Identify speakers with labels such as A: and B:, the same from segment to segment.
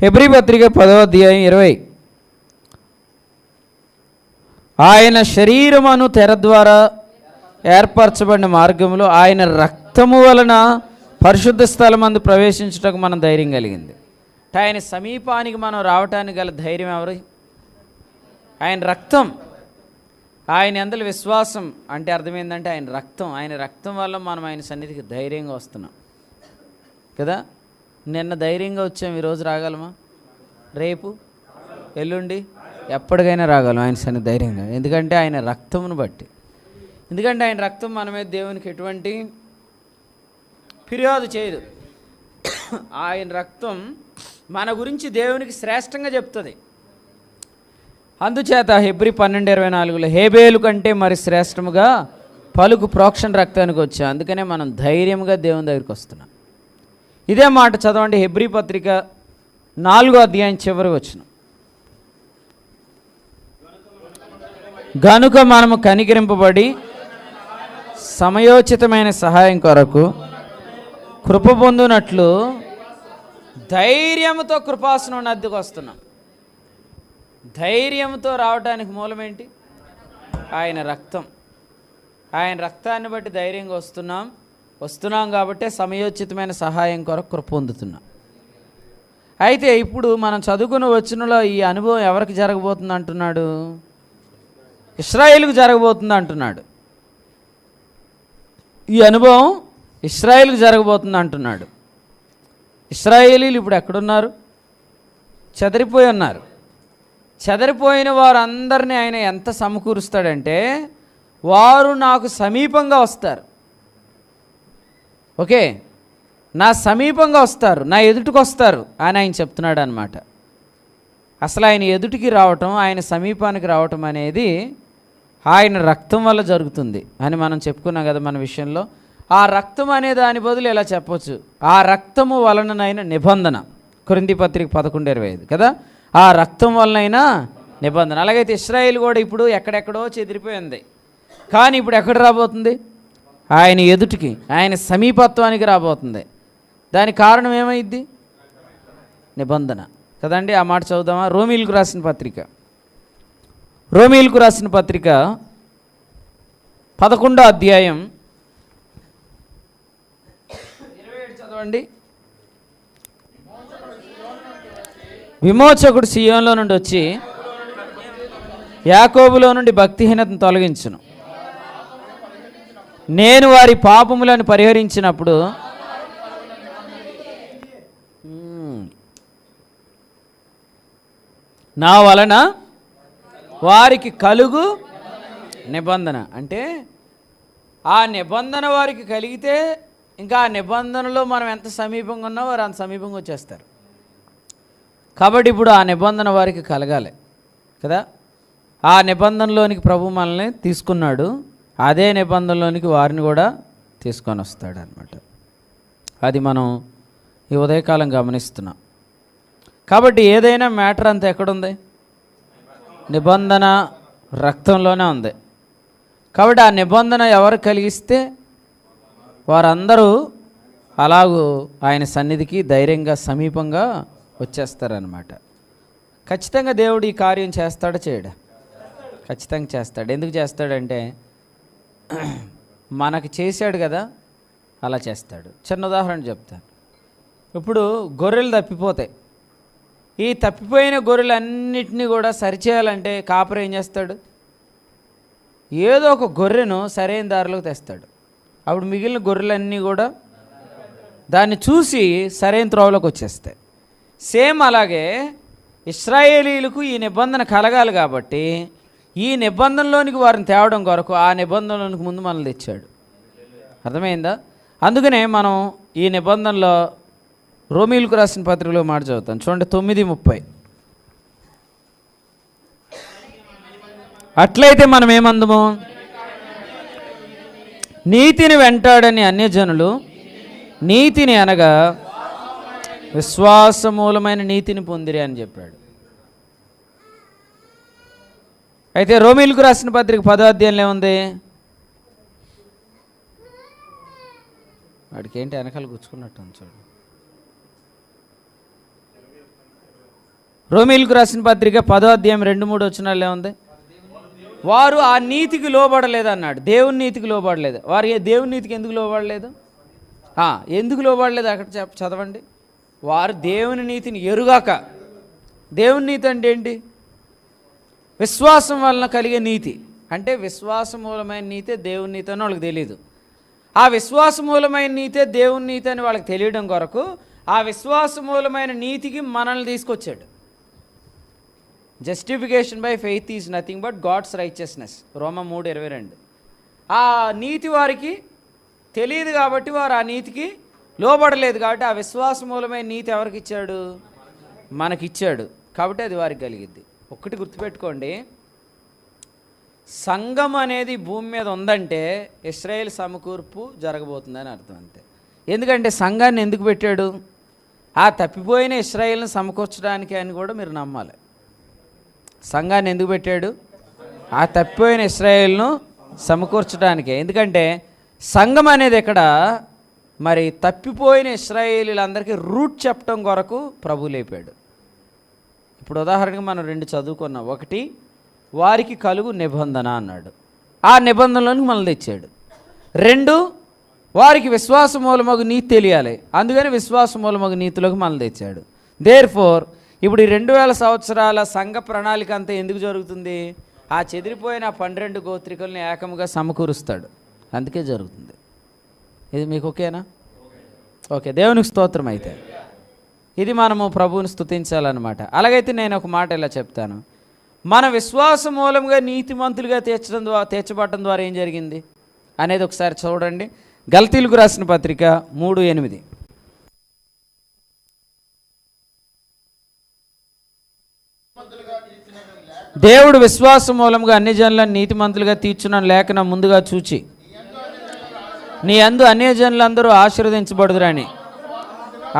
A: Hebrew పత్రిక 10వ అధ్యాయం 20. ఆయన శరీరమును తెర ద్వారా ఏర్పరచబడిన మార్గంలో ఆయన రక్తము వలన పరిశుద్ధ స్థలమందు ప్రవేశించుటకు మనం ధైర్యం కలిగింది. ఆయన సమీపానికి మనం రావటానికి గల ధైర్యం ఎవరు? ఆయన రక్తం. ఆయన యందలి విశ్వాసం అంటే అర్థమైందంటే ఆయన రక్తం వల్ల మనం ఆయన సన్నిధికి ధైర్యంగా వస్తున్నాం కదా. నిన్న ధైర్యంగా వచ్చాం, ఈరోజు రాగలమా? రేపు, ఎల్లుండి, ఎప్పటికైనా రాగలం ఆయన సన్నిధి ధైర్యంగా. ఎందుకంటే ఆయన రక్తమును బట్టి. ఎందుకంటే ఆయన రక్తం మన మీద దేవునికి ఎటువంటి ఫిర్యాదు చేయదు. ఆయన రక్తం మన గురించి దేవునికి శ్రేష్టంగా చెప్తుంది. అందుచేత హెబ్రీ 12:24 హేబేలు కంటే మరి శ్రేష్టముగా పలుకు ప్రోక్షణ రక్తానికి వచ్చా. అందుకనే మనం ధైర్యంగా దేవుని దగ్గరికి వస్తున్నాం. ఇదే మాట చదవండి, హెబ్రీ పత్రిక 4వ అధ్యాయం చివరి వచనం. గనుక మనము కనికరింపబడి సమయోచితమైన సహాయం కొరకు కృప పొందునట్లు ధైర్యంతో కృపాసనం నద్దకు వస్తున్నాం. ధైర్యంతో రావడానికి మూలమేంటి? ఆయన రక్తం. ఆయన రక్తాన్ని బట్టి ధైర్యంగా వస్తున్నాం కాబట్టి సమయోచితమైన సహాయం కొరకు కృప పొందుతున్నాం. అయితే ఇప్పుడు మనం చదువుకున్న వచనంలో ఈ అనుభవం ఎవరికి జరగబోతుంది అంటున్నాడు? ఇశ్రాయేలుకు జరగబోతుంది అంటున్నాడు. ఈ అనుభవం ఇశ్రాయేలుకు జరగబోతుంది అంటున్నాడు. ఇశ్రాయేలీలు ఇప్పుడు ఎక్కడున్నారు? చెదరిపోయి ఉన్నారు. చెదరిపోయిన వారందరినీ ఆయన ఎంత సమకూరుస్తాడంటే వారు నాకు సమీపంగా వస్తారు. ఓకే, నా సమీపంగా వస్తారు, నా ఎదుటికి వస్తారు అని ఆయన చెప్తున్నాడు అనమాట. అసలు ఆయన ఎదుటికి రావటం, ఆయన సమీపానికి రావటం అనేది ఆయన రక్తం వల్ల జరుగుతుంది అని మనం చెప్పుకున్నాం కదా మన విషయంలో. ఆ రక్తం అనే దాని బదులు ఇలా చెప్పవచ్చు, ఆ రక్తము వలననైన నిబంధన. కొరింథీ పత్రిక 11:25 కదా. ఆ రక్తం వలనైనా నిబంధన. అలాగైతే ఇశ్రాయేల్ కూడా ఇప్పుడు ఎక్కడెక్కడో చెదిరిపోయింది, కానీ ఇప్పుడు ఎక్కడ రాబోతుంది? ఆయన ఎదుటికి, ఆయన సమీపత్వానికి రాబోతుంది. దానికి కారణం ఏమైద్ది? నిబంధన కదండి. ఆ మాట చదువుదామా? రోమీలకు రాసిన పత్రిక 11వ అధ్యాయం 27 చదవండి. విమోచకుడు సియోనులో నుండి వచ్చి యాకోబులో నుండి భక్తిహీనతను తొలగించును. నేను వారి పాపములను పరిహరించినప్పుడు నా వలన వారికి కలుగు నిబంధన. అంటే ఆ నిబంధన వారికి కలిగితే ఇంకా ఆ నిబంధనలో మనం ఎంత సమీపంగా ఉన్నా వారు అంత సమీపంగా వచ్చేస్తారు. కాబట్టి ఇప్పుడు ఆ నిబంధన వారికి కలగాలి కదా. ఆ నిబంధనలోనికి ప్రభు మనల్ని తీసుకున్నాడు, అదే నిబంధనలోనికి వారిని కూడా తీసుకొని వస్తాడు అనమాట. అది మనం ఈ ఉదయకాలం గమనిస్తున్నాం. కాబట్టి ఏదైనా మ్యాటర్ అంతా ఎక్కడుంది? నిబంధన రక్తంలోనే ఉంది. కాబట్టి ఆ నిబంధన ఎవరు కలిగిస్తే వారందరూ అలాగూ ఆయన సన్నిధికి ధైర్యంగా సమీపంగా వచ్చేస్తారనమాట. ఖచ్చితంగా దేవుడు ఈ కార్యం చేస్తాడా చేయడా? ఖచ్చితంగా చేస్తాడు. ఎందుకు చేస్తాడంటే మనకు చేశాడు కదా, అలా చేస్తాడు. చిన్న ఉదాహరణ చెప్తాను. ఇప్పుడు గొర్రెలు తప్పిపోతాయి. ఈ తప్పిపోయిన గొర్రెలన్నిటినీ కూడా సరిచేయాలంటే కాపరి ఏం చేస్తాడు? ఏదో ఒక గొర్రెను సరైన దారిలోకి తెస్తాడు. అప్పుడు మిగిలిన గొర్రెలన్నీ కూడా దాన్ని చూసి సరైన త్రోవలోకి వచ్చేస్తాయి. సేమ్ అలాగే ఇశ్రాయేలీలకు ఈ నిబంధన కలగాలి కాబట్టి ఈ నిబంధనలోనికి వారిని తేవడం కొరకు ఆ నిబంధనలోనికి ముందు మనల్ని తెచ్చాడు. అర్థమైందా? అందుకనే మనం ఈ నిబంధనలో రోమీలకు రాసిన పత్రికలో మాట చదువుతాను చూడండి, 9:30. అట్లయితే మనం ఏమందము? నీతిని వెంటాడని అన్యజనులు నీతిని అనగా విశ్వాసమూలమైన నీతిని పొందిరి అని చెప్పాడు. అయితే రోమీలకు రాసిన పత్రిక 10వ అధ్యాయంలో ఏముంది? వాడికి ఏంటి వెనకాల గుచ్చుకున్నట్టు చూడు. రోమీయులకు రాసిన పత్రిక 10వ అధ్యాయం 2-3 వచనాల్లో ఏముంది? వారు ఆ నీతికి లోబడలేదు అన్నాడు. దేవుని నీతికి లోబడలేదు. వారు దేవుని నీతికి ఎందుకు లోబడలేదు? ఎందుకు లోబడలేదు అక్కడ చదవండి. వారు దేవుని నీతిని ఎరుగాక. దేవుని నీతి అంటే ఏంటి? విశ్వాసం వలన కలిగే నీతి. అంటే విశ్వాసమూలమైన నీతే దేవుని నీతి అని వాళ్ళకి తెలియదు. ఆ విశ్వాసమూలమైన నీతే దేవుని నీతి అని వాళ్ళకి తెలియడం కొరకు ఆ విశ్వాసమూలమైన నీతికి మనల్ని తీసుకొచ్చాడు. Justification by faith is nothing but God's righteousness, రోమా 3:22. ఆ నీతి వారికి తెలియదు కాబట్టి వారు ఆ నీతికి లోబడలేదు. కాబట్టి ఆ విశ్వాసమూలమైన నీతి ఎవరికి ఇచ్చాడు? మనకిచ్చాడు. కాబట్టి అది వారికి కలిగిద్ది. ఒక్కటి గుర్తుపెట్టుకోండి, సంఘం అనేది భూమి మీద ఉందంటే ఇశ్రాయేల్ సమకూర్పు జరగబోతుందని అర్థం అంతే. ఎందుకంటే సంఘాన్ని ఎందుకు పెట్టాడు? ఆ తప్పిపోయిన ఇశ్రాయేల్ని సమకూర్చడానికి అని కూడా మీరు నమ్మాలి. సంఘాన్ని ఎందుకు పెట్టాడు? ఆ తప్పిపోయిన ఇశ్రాయేల్ను సమకూర్చడానికే. ఎందుకంటే సంఘం అనేది ఇక్కడ మరి తప్పిపోయిన ఇశ్రాయేలీలందరికీ రూట్ చెప్పడం కొరకు ప్రభు లేపాడు. ఇప్పుడు ఉదాహరణకి మనం 2 చదువుకున్నాం. ఒకటి, వారికి కలుగు నిబంధన అన్నాడు. ఆ నిబంధనలోనికి మనల్ని తెచ్చాడు. 2, వారికి విశ్వాస మూలమగు నీతి తెలియాలి. అందుకని విశ్వాస మూలమగు నీతిలోకి మనల్ని తెచ్చాడు. దేర్ఫోర్ ఇప్పుడు ఈ 2000 సంవత్సరాల సంఘ ప్రణాళిక అంతా ఎందుకు జరుగుతుంది? ఆ చెదిరిపోయిన 12 గోత్రికల్ని ఏకముగా సమకూరుస్తాడు. అందుకే జరుగుతుంది. ఇది మీకు ఓకేనా? ఓకే, దేవునికి స్తోత్రం. అయితే ఇది మనము ప్రభువుని స్తుతించాలన్నమాట. అలాగైతే నేను ఒక మాట ఇలా చెప్తాను. మన విశ్వాస మూలంగా నీతిమంతులుగా తీర్చబడటం ద్వారా ఏం జరిగింది అనేది ఒకసారి చూడండి. గల్తీలకు రాసిన పత్రిక 3:8. దేవుడు విశ్వాస మూలంగా అన్ని జనులను నీతిమంతులుగా తీర్చున్న లేఖనం ముందుగా చూచి నీ యందు అన్యజనులందరూ ఆశీర్వదించబడుదురని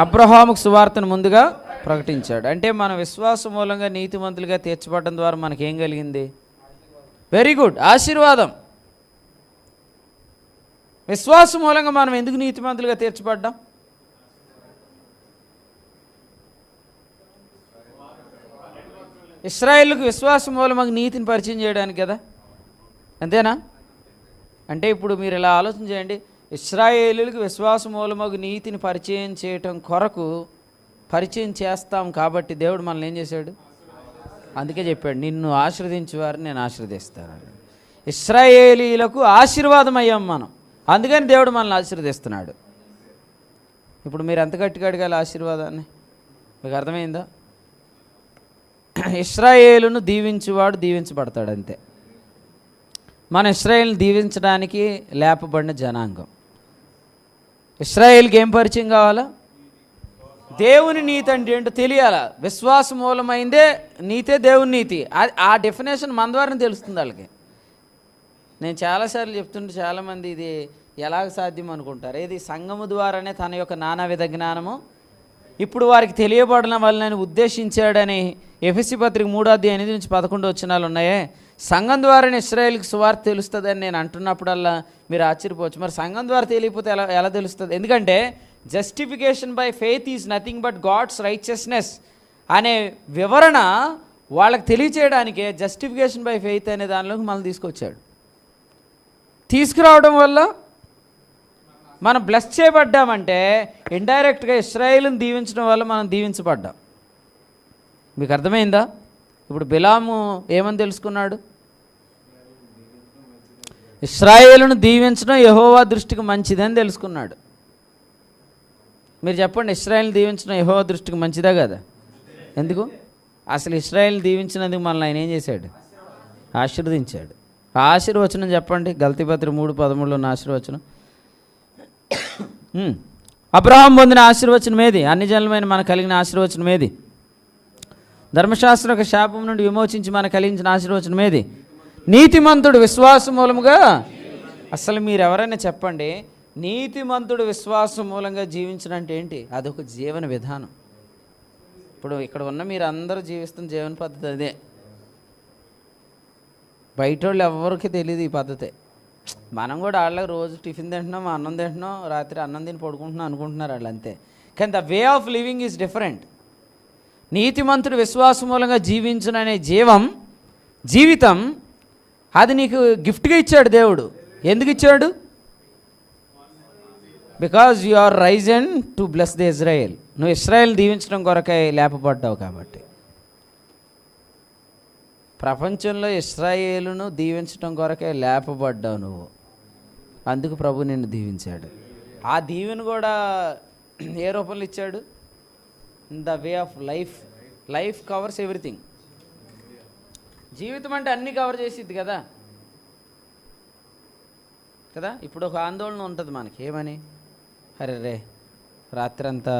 A: అబ్రహాముకు సువార్తను ముందుగా ప్రకటించాడు. అంటే మన విశ్వాస మూలంగా నీతిమంతులుగా తీర్చబడడం ద్వారా మనకేం కలిగింది? వెరీ గుడ్, ఆశీర్వాదం. విశ్వాస మూలంగా మనం ఎందుకు నీతిమంతులుగా తీర్చబడ్డాం? ఇశ్రాయేలుకు విశ్వాస మూలమగు నీతిని పరిచయం చేయడానికి కదా, అంతేనా? అంటే ఇప్పుడు మీరు ఇలా ఆలోచన చేయండి. ఇశ్రాయేలులకు విశ్వాస మూలమగు నీతిని పరిచయం చేయటం కొరకు పరిచయం చేస్తాం కాబట్టి దేవుడు మనల్ని ఏం చేశాడు? అందుకే చెప్పాడు, నిన్ను ఆశీర్వదించే వారిని నేను ఆశీర్వదిస్తాను. ఇశ్రాయేలీలకు ఆశీర్వాదం అయ్యాం మనం, అందుకని దేవుడు మనల్ని ఆశీర్వదిస్తున్నాడు. ఇప్పుడు మీరు ఎంత గట్టిగా అడగాలి ఆశీర్వాదాన్ని? మీకు అర్థమైందా? ఇశ్రాయేలును దీవించువాడు దీవించబడతాడు, అంతే. మన ఇశ్రాయేల్ని దీవించడానికి లేపబడిన జనాంగం. ఇశ్రాయేల్కి ఏం పరిచయం కావాలా? దేవుని నీతి అంటే ఏంటో తెలియాలా. విశ్వాస మూలమైందే నీతే దేవుని నీతి. ఆ డెఫినేషన్ మన ద్వారానే తెలుస్తుంది వాళ్ళకి. నేను చాలాసార్లు చెప్తుంటే చాలామంది ఇది ఎలాగ సాధ్యం అనుకుంటారు. ఇది సంఘము ద్వారానే తన యొక్క నానావిధ జ్ఞానము ఇప్పుడు వారికి తెలియబడిన వాళ్ళని ఉద్దేశించాడని ఎఫెసీ పత్రిక 3:8-11 వచనాలు ఉన్నాయే. సంఘం ద్వారానే ఇశ్రాయేలుకి సువార్త తెలుస్తుందని నేను అంటున్నప్పుడల్లా మీరు ఆశ్చర్యపోవచ్చు. మరి సంఘం ద్వారా తెలియకపోతే ఎలా తెలుస్తుంది? ఎందుకంటే justification by faith is nothing but God's righteousness అనే వివరణ వాళ్ళకి తెలియచేయడానికే జస్టిఫికేషన్ బై ఫెయిత్ అనే దానిలోకి మనం తీసుకొచ్చాడు. తీసుకురావడం వల్ల మనం బ్లెస్ చేయబడ్డామంటే ఇండైరెక్ట్గా ఇశ్రాయేలుని దీవించడం వల్ల మనం దీవించబడ్డాం. మీకు అర్థమైందా? ఇప్పుడు బిలాము ఏమని తెలుసుకున్నాడు? ఇశ్రాయేలును దీవించడం యెహోవా దృష్టికి మంచిదని తెలుసుకున్నాడు. మీరు చెప్పండి, ఇశ్రాయేలుని దీవించడం యెహోవా దృష్టికి మంచిదా కదా? ఎందుకు? అసలు ఇశ్రాయేలుని దీవించినందుకు మనల్ని ఆయన ఏం చేశాడు? ఆశీర్వదించాడు. ఆ ఆశీర్వచనం చెప్పండి. గల్తీ పత్రిక 3:13 ఉన్న ఆశీర్వచనం. అబ్రహాం పొందిన ఆశీర్వచనం ఏది? అన్ని జనులమైన మనకు కలిగిన ఆశీర్వచనం ఏది? ధర్మశాస్త్రం యొక్క శాపం నుండి విమోచించి మనకు కలిగించిన ఆశీర్వచనం ఏది? నీతిమంతుడు విశ్వాసం మూలముగా. అసలు మీరు ఎవరైనా చెప్పండి, నీతిమంతుడు విశ్వాసం మూలంగా జీవించడం అంటే ఏంటి? అదొక జీవన విధానం. ఇప్పుడు ఇక్కడ ఉన్న మీరు అందరూ జీవిస్తున్న జీవన పద్ధతి అదే. బయట వాళ్ళు ఎవరికి తెలియదు ఈ పద్ధతే. మనం కూడా వాళ్ళకి రోజు టిఫిన్ తింటున్నాం, అన్నం తింటున్నాం, రాత్రి అన్నం తిని పడుకుంటున్నాం అనుకుంటున్నారు వాళ్ళు, అంతే. కానీ the way of living is different. నీతిమంతుడు విశ్వాసం మూలంగా జీవించుననే జీవితం అది నీకు గిఫ్ట్గా ఇచ్చాడు దేవుడు. ఎందుకు ఇచ్చాడు? Because you are risen to bless the Israel. నువ్వు ఇజ్రాయెల్ దీవించడం కొరకై లేపబడ్డావు కాబట్టి. ప్రపంచంలో ఇజ్రాయేలును దీవించడం కొరకే లేపబడ్డావు నువ్వు. అందుకు ప్రభు నిన్ను దీవించాడు. ఆ దీవెన కూడా ఏ రూపంలో ఇచ్చాడు? In the way of life. Life covers everything. జీవితం అంటే అన్నీ కవర్ చేసిద్ది కదా. ఇప్పుడు ఒక ఆందోళన ఉంటుంది మనకి. ఏమని? అరే రే రాత్రి అంతా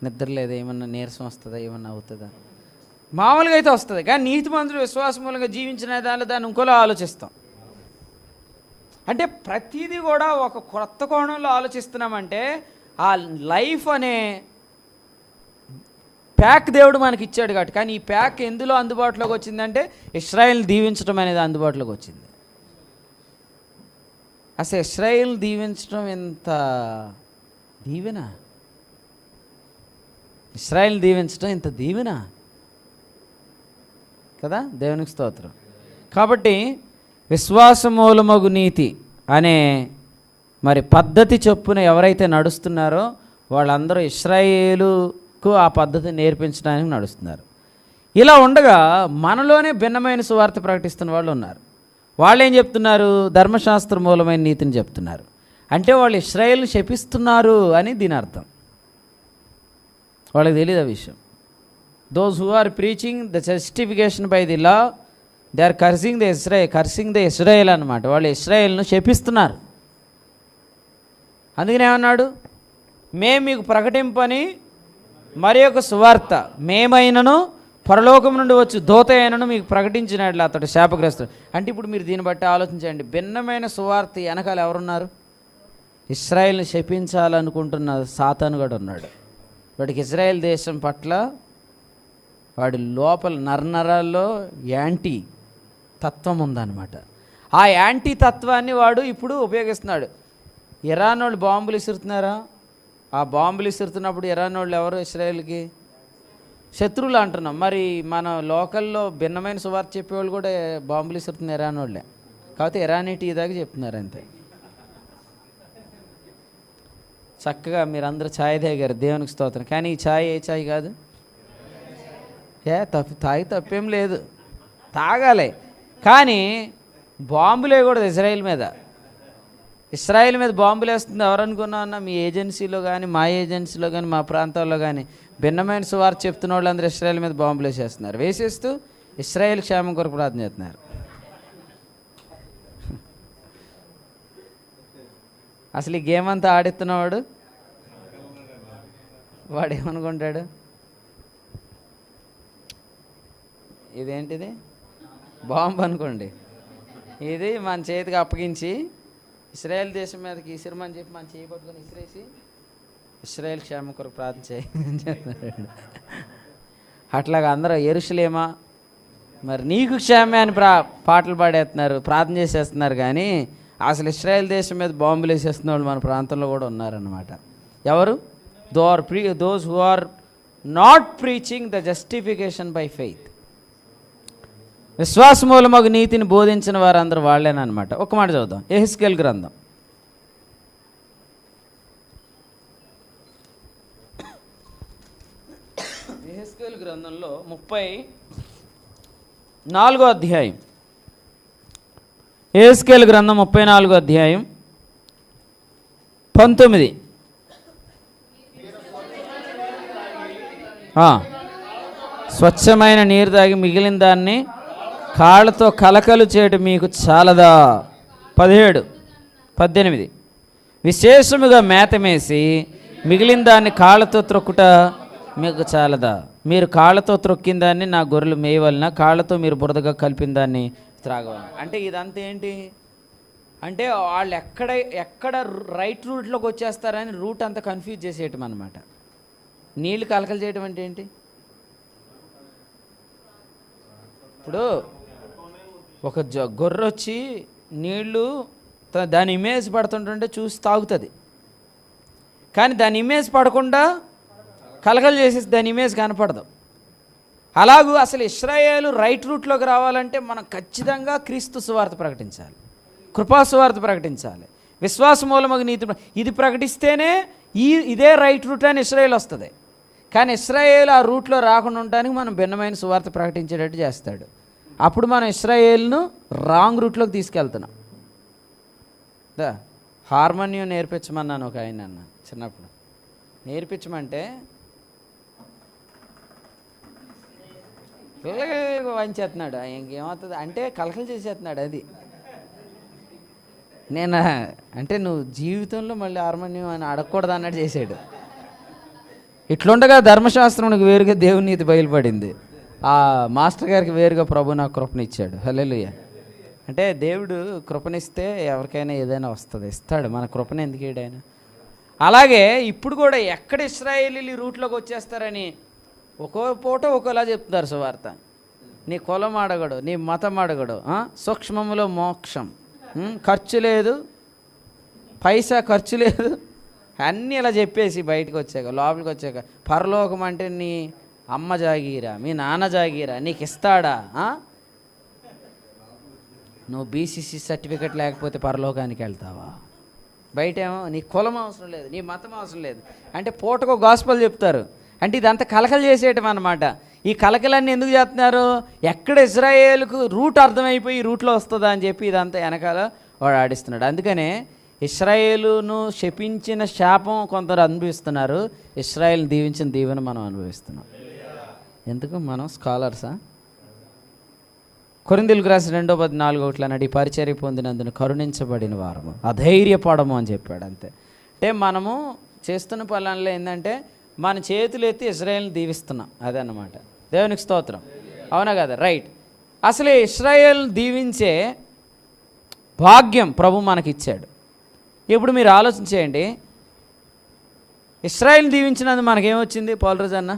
A: నిద్ర లేదు, ఏమన్నా నీరసం వస్తుందా, ఏమన్నా అవుతుందా? మామూలుగా అయితే వస్తుంది, కానీ నీతిమంతుడు విశ్వాసం మూలంగా జీవించిన దాన్ని ఇంకోలా ఆలోచిస్తాం. అంటే ప్రతిదీ కూడా ఒక కొత్త కోణంలో ఆలోచిస్తున్నామంటే ఆ లైఫ్ అనే ప్యాక్ దేవుడు మనకి ఇచ్చాడు కాబట్టి. కానీ ఈ ప్యాక్ ఎందులో అందుబాటులోకి వచ్చిందంటే ఇశ్రాయేల్ని దీవించడం అనేది అందుబాటులోకి వచ్చింది. అసలు ఇశ్రాయేల్ని దీవించడం ఎంత దీవెన! ఇశ్రాయేల్ని దీవించడం ఎంత దీవెన కదా. దేవునికి స్తోత్రం. కాబట్టి విశ్వాసమూలమగు నీతి అనే మరి పద్ధతి చొప్పున ఎవరైతే నడుస్తున్నారో వాళ్ళందరూ ఇశ్రాయేలుకు ఆ పద్ధతిని నేర్పించడానికి నడుస్తున్నారు. ఇలా ఉండగా మనలోనే భిన్నమైన సువార్త ప్రకటిస్తున్న వాళ్ళు ఉన్నారు. వాళ్ళు ఏం చెప్తున్నారు? ధర్మశాస్త్ర మూలమైన నీతిని చెప్తున్నారు. అంటే వాళ్ళు ఇశ్రాయేలు శపిస్తున్నారు అని దీని అర్థం. వాళ్ళకి తెలియదు ఆ విషయం. Those who are preaching the justification by the law, they are cursing the Israel అనమాట. వాళ్ళు ఇస్రాయేల్ను శపిస్తున్నారు. అందుకని ఏమన్నాడు? మేము మీకు ప్రకటింపని మరి ఒక సువార్త మేమైనను పరలోకం నుండి వచ్చి దూత అయినను మీకు ప్రకటించినట్లు అతడు శాపగ్రస్తుడు. అంటే ఇప్పుడు మీరు దీన్ని బట్టి ఆలోచించండి. భిన్నమైన సువార్త వెనకాల ఎవరున్నారు? ఇశ్రాయేల్ని శపించాలనుకుంటున్న సాతాను కూడా ఉన్నాడు. వాడికి ఇజ్రాయెల్ దేశం పట్ల వాడి లోపల నరనరాల్లో యాంటీ తత్వం ఉందన్నమాట. ఆ యాంటీ తత్వాన్ని వాడు ఇప్పుడు ఉపయోగిస్తున్నాడు. ఇరాన్ వాళ్ళు బాంబులు విసురుతున్నారా? ఆ బాంబులు విసురుతున్నప్పుడు ఇరాన్ వాళ్ళు ఎవరు? ఇశ్రాయేల్కి శత్రువులు అంటున్నాం. మరి మన లోకల్లో భిన్నమైన సువార్త చెప్పేవాళ్ళు కూడా బాంబులు విసురుతున్న ఇరాన్ వాళ్ళే. కాకపోతే ఇరానీ టీ దాకా చెప్తున్నారు అంతే. చక్కగా మీరందరూ ఛాయ్ తాగారు, దేవునికి స్తోత్రం. కానీ ఈ ఛాయ్ ఏ ఛాయ్ కాదు. తాగి తప్పేం లేదు, తాగాలి. కానీ బాంబులు వేయకూడదు ఇజ్రాయిల్ మీద. ఇస్రాయేల్ మీద బాంబులు వేస్తుంది ఎవరనుకున్నా అన్న? మీ ఏజెన్సీలో కానీ, మా ఏజెన్సీలో కానీ, మా ప్రాంతాల్లో కానీ భిన్నమైన సువార్త చెప్తున్న వాళ్ళందరూ ఇస్రాయేల్ మీద బాంబులు వేసేస్తున్నారు. వేసేస్తూ ఇస్రాయేల్ క్షేమం కొరకు ప్రార్థన చేస్తున్నారు. అసలు ఈ గేమ్ అంతా ఆడిస్తున్నవాడు వాడు ఏమనుకుంటాడు? ఇదేంటిది? బాంబు అనుకోండి. ఇది మన చేతికి అప్పగించి ఇస్రాయేల్ దేశం మీదకి ఇసిరమని చెప్పి మన చేయి పట్టుకొని ఇసిరేసి ఇస్రాయేల్ క్షేమం కొరకు ప్రార్థన చేస్తున్నాడు. అట్లాగా అందరూ యెరూషలేమా మరి నీకు క్షేమే అని పాటలు పాడేస్తున్నారు, ప్రార్థన చేసేస్తున్నారు. కానీ అసలు ఇస్రాయేల్ దేశం మీద బాంబులు వేసేస్తున్న వాళ్ళు మన ప్రాంతంలో కూడా ఉన్నారన్నమాట. ఎవరు? Those who are not preaching the justification by faith. విశ్వాసమూలమగు నీతిని బోధించిన వారందరూ వాళ్ళేనమాట. ఒక మాట చదువుదాం. యెహెజ్కేలు గ్రంథం యెహెజ్కేలు గ్రంథంలో 34వ అధ్యాయం. యెహెజ్కేలు గ్రంథం 34వ అధ్యాయం 19. స్వచ్ఛమైన నీరు తాగి మిగిలిన దాన్ని కాళ్ళతో కలకలు చేయటం మీకు చాలదా? 17, 18. విశేషముగా మేతమేసి మిగిలిన దాన్ని కాళ్ళతో త్రొక్కుట మీకు చాలదా? మీరు కాళ్ళతో త్రొక్కిన దాన్ని నా గొర్రెలు మేయవలన, కాళ్ళతో మీరు బురదగా కలిపిన దాన్ని త్రాగవలన. అంటే ఇదంతా ఏంటి అంటే వాళ్ళు ఎక్కడ రైట్ రూట్లోకి వచ్చేస్తారని రూట్ అంతా కన్ఫ్యూజ్ చేసేయటం అనమాట. నీళ్ళు కలకలు చేయటం అంటే ఏంటి? ఇప్పుడు ఒక గొర్రె వచ్చి నీళ్ళు దాని ఇమేజ్ పడుతుంటుంటే చూసి తాగుతుంది. కానీ దాని ఇమేజ్ పడకుండా కలకలు చేసేసి దాని ఇమేజ్ కనపడదు. అలాగూ అసలు ఇశ్రాయేలు రైట్ రూట్లోకి రావాలంటే మనం ఖచ్చితంగా క్రీస్తు సువార్త ప్రకటించాలి, కృపా సువార్త ప్రకటించాలి, విశ్వాస మూలమగు నీతి ఇది ప్రకటిస్తేనే ఇదే రైట్ రూట్ అని ఇశ్రాయేల్ వస్తుంది. కానీ ఇశ్రాయేల్ ఆ రూట్లో రాకుండా ఉండడానికి మనం భిన్నమైన సువార్త ప్రకటించేటట్టు చేస్తాడు. అప్పుడు మనం ఇశ్రాయేల్ను రాంగ్ రూట్లోకి తీసుకెళ్తున్నాం. హార్మోనియం నేర్పించమన్నాను ఒక ఆయన అన్న చిన్నప్పుడు. నేర్పించమంటే పిల్లగా వాయించేస్తున్నాడు, ఇంకేమవుతుంది అంటే కలకలు చేసేస్తున్నాడు. అది నేను అంటే నువ్వు జీవితంలో మళ్ళీ హార్మోనియం అని అడగకూడదు అన్నట్టు చేసాడు. ఇట్లుండగా ధర్మశాస్త్రంకి వేరుగా దేవుని నీతి బయలుపడింది. ఆ మాస్టర్ గారికి వేరుగా ప్రభు నాకు కృపనిచ్చాడు. హల్లెలూయా. అంటే దేవుడు కృపనిస్తే ఎవరికైనా ఏదైనా వస్తుంది, ఇస్తాడు. మన కృపను ఎందుకు ఏడైనా. అలాగే ఇప్పుడు కూడా ఎక్కడ ఇశ్రాయేలీలు రూట్లోకి వచ్చేస్తారని ఒక్కో పూట ఒక్కోలా చెప్తున్నారు సువార్త. నీ కులం అడగడు, నీ మతం అడగడు, సూక్ష్మములో మోక్షం, ఖర్చు లేదు, పైసా ఖర్చు లేదు, అన్నీ ఇలా చెప్పేసి బయటకు వచ్చాక లోపలికి వచ్చాక పరలోకం అంటే నీ అమ్మ జాగీరా, మీ నాన్న జాగీరా, నీకు ఇస్తాడా? నువ్వు బీసీసీ సర్టిఫికెట్ లేకపోతే పరలోకానికి వెళ్తావా? బయట ఏమో నీ కులం అవసరం లేదు, నీ మతం అవసరం లేదు అంటే పూటకో గాస్పల్ చెప్తారు. అంటే ఇదంతా కలకలు చేసేయటం అన్నమాట. ఈ కలకలన్నీ ఎందుకు చేస్తున్నారు? ఎక్కడ ఇశ్రాయేలుకు రూట్ అర్థమైపోయి ఈ రూట్లో వస్తుందా అని చెప్పి ఇదంతా వెనకాల వాడు ఆడిస్తున్నాడు. అందుకనే ఇశ్రాయేలును శపించిన శాపం కొందరు అనుభవిస్తున్నారు, ఇశ్రాయేల్ని దీవించిన దీవెన మనం అనుభవిస్తున్నాం. ఎందుకు? మనం స్కాలర్సా? కొరింథీయులకు రాసిన 2:14 అన్నాడు, ఈ పరిచర్య పొందినందున కరుణించబడిన వారము అధైర్యపడము అని చెప్పాడు. అంతే. అంటే మనము చేస్తున్న పనులలో ఏంటంటే మన చేతులు ఎత్తి ఇశ్రాయేల్ని దీవిస్తున్నాం. అదన్నమాట. దేవునికి స్తోత్రం. అవునా కదా? రైట్. అసలు ఇశ్రాయేల్ని దీవించే భాగ్యం ప్రభు మనకిచ్చాడు. ఇప్పుడు మీరు ఆలోచన చేయండి, ఇశ్రాయేల్ని దీవించినందుకు మనకేమొచ్చింది? పౌలురాజు అన్న,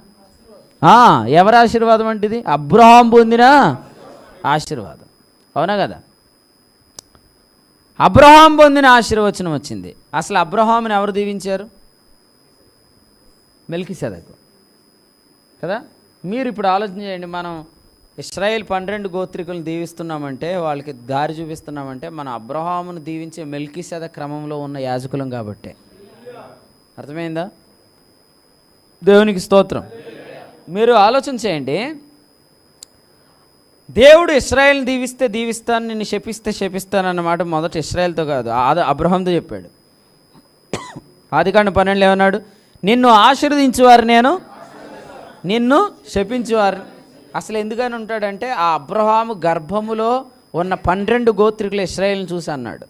A: ఎవరి ఆశీర్వాదం అంటే ఇది? అబ్రహాం పొందిన ఆశీర్వాదం. అవునా కదా? అబ్రహాం పొందిన ఆశీర్వచనం వచ్చింది. అసలు అబ్రహాముని ఎవరు దీవించారు? మెల్కీసెదెకు కదా. మీరు ఇప్పుడు ఆలోచన చేయండి, మనం ఇశ్రాయేల్ 12 గోత్రికులను దీవిస్తున్నామంటే, వాళ్ళకి దారి చూపిస్తున్నామంటే మనం అబ్రహామును దీవించే మెల్కీసెదెకు క్రమంలో ఉన్న యాజకులం కాబట్టే. అర్థమైందా? దేవునికి స్తోత్రం. మీరు ఆలోచన చేయండి, దేవుడు ఇశ్రాయేల్ని దీవిస్తే దీవిస్తాను, నిన్ను శపిస్తే శపిస్తాను అన్నమాట మొదట ఇశ్రాయేల్తో కాదు, అబ్రహాంతో చెప్పాడు. ఆదికాండం 12 ఏమన్నాడు? నిన్ను ఆశీర్వదించువారు నేను, నిన్ను శపించువారు. అసలు ఎందుకని ఉంటాడంటే ఆ అబ్రహాము గర్భములో ఉన్న 12 గోత్రికులు ఇశ్రాయేల్ని చూసి అన్నాడు.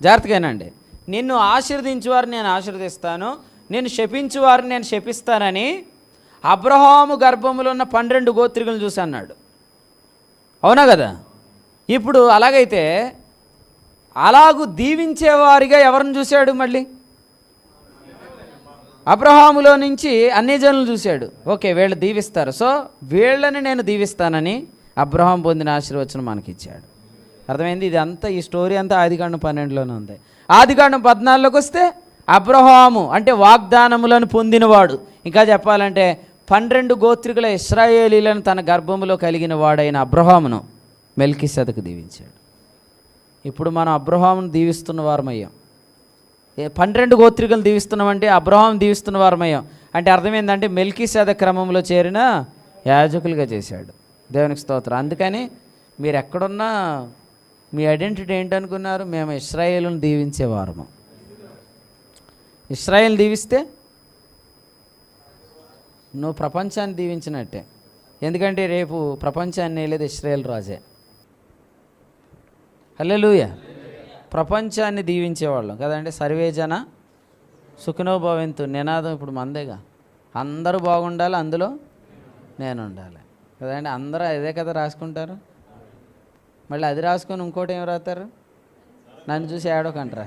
A: జాగ్రత్తగానండి, నిన్ను ఆశీర్వదించువారు నేను ఆశీర్వదిస్తాను, నేను శపించువారిని నేను శపిస్తానని అబ్రహాము గర్భములో ఉన్న 12 గోత్రికులను చూసి అన్నాడు. అవునా కదా? ఇప్పుడు అలాగైతే అలాగూ దీవించేవారిగా ఎవరిని చూశాడు? మళ్ళీ అబ్రహాములో నుంచి అన్ని జనులు చూశాడు. ఓకే, వీళ్ళు దీవిస్తారు, సో వీళ్ళని నేను దీవిస్తానని అబ్రహాం పొందిన ఆశీర్వచనం మనకిచ్చాడు. అర్థమైంది? ఇది అంతా, ఈ స్టోరీ అంతా ఆదికాండం 12లోనే ఉంది. ఆదికాండం 14లోకి వస్తే అబ్రహాము అంటే వాగ్దానములను పొందినవాడు. ఇంకా చెప్పాలంటే 12 గోత్రికుల ఇశ్రాయేలీలను తన గర్భములో కలిగిన వాడైన అబ్రహామును మెల్కీసెదెకు దీవించాడు. ఇప్పుడు మనం అబ్రహామును దీవిస్తున్న వారమయ్యాం. 12 గోత్రికులు దీవిస్తున్నామంటే అబ్రహాం దీవిస్తున్న వారమయ్యాం. అంటే అర్థం ఏంటంటే మెల్కీసెదెకు క్రమంలో చేరిన యాజకులుగా చేశాడు. దేవునికి స్తోత్రం. అందుకని మీరు ఎక్కడున్నా మీ ఐడెంటిటీ ఏంటనుకున్నారు? మేము ఇశ్రాయేలును దీవించేవారము. ఇశ్రాయేల్ దీవిస్తే నువ్వు ప్రపంచాన్ని దీవించినట్టే. ఎందుకంటే రేపు ప్రపంచాన్ని ఏలేది ఇశ్రాయేల్ రాజే. హల్లెలూయా. ప్రపంచాన్ని దీవించేవాళ్ళం కదంటే. సర్వేజన సుఖినో భవంతు నినాదం ఇప్పుడు మందేగా. అందరూ బాగుండాలి, అందులో నేను ఉండాలి కదండి. అందరూ అదే కదా రాసుకుంటారు. మళ్ళీ అది రాసుకొని ఇంకోటి ఏం రాస్తారు? నన్ను చూసి ఏడోకంటారా?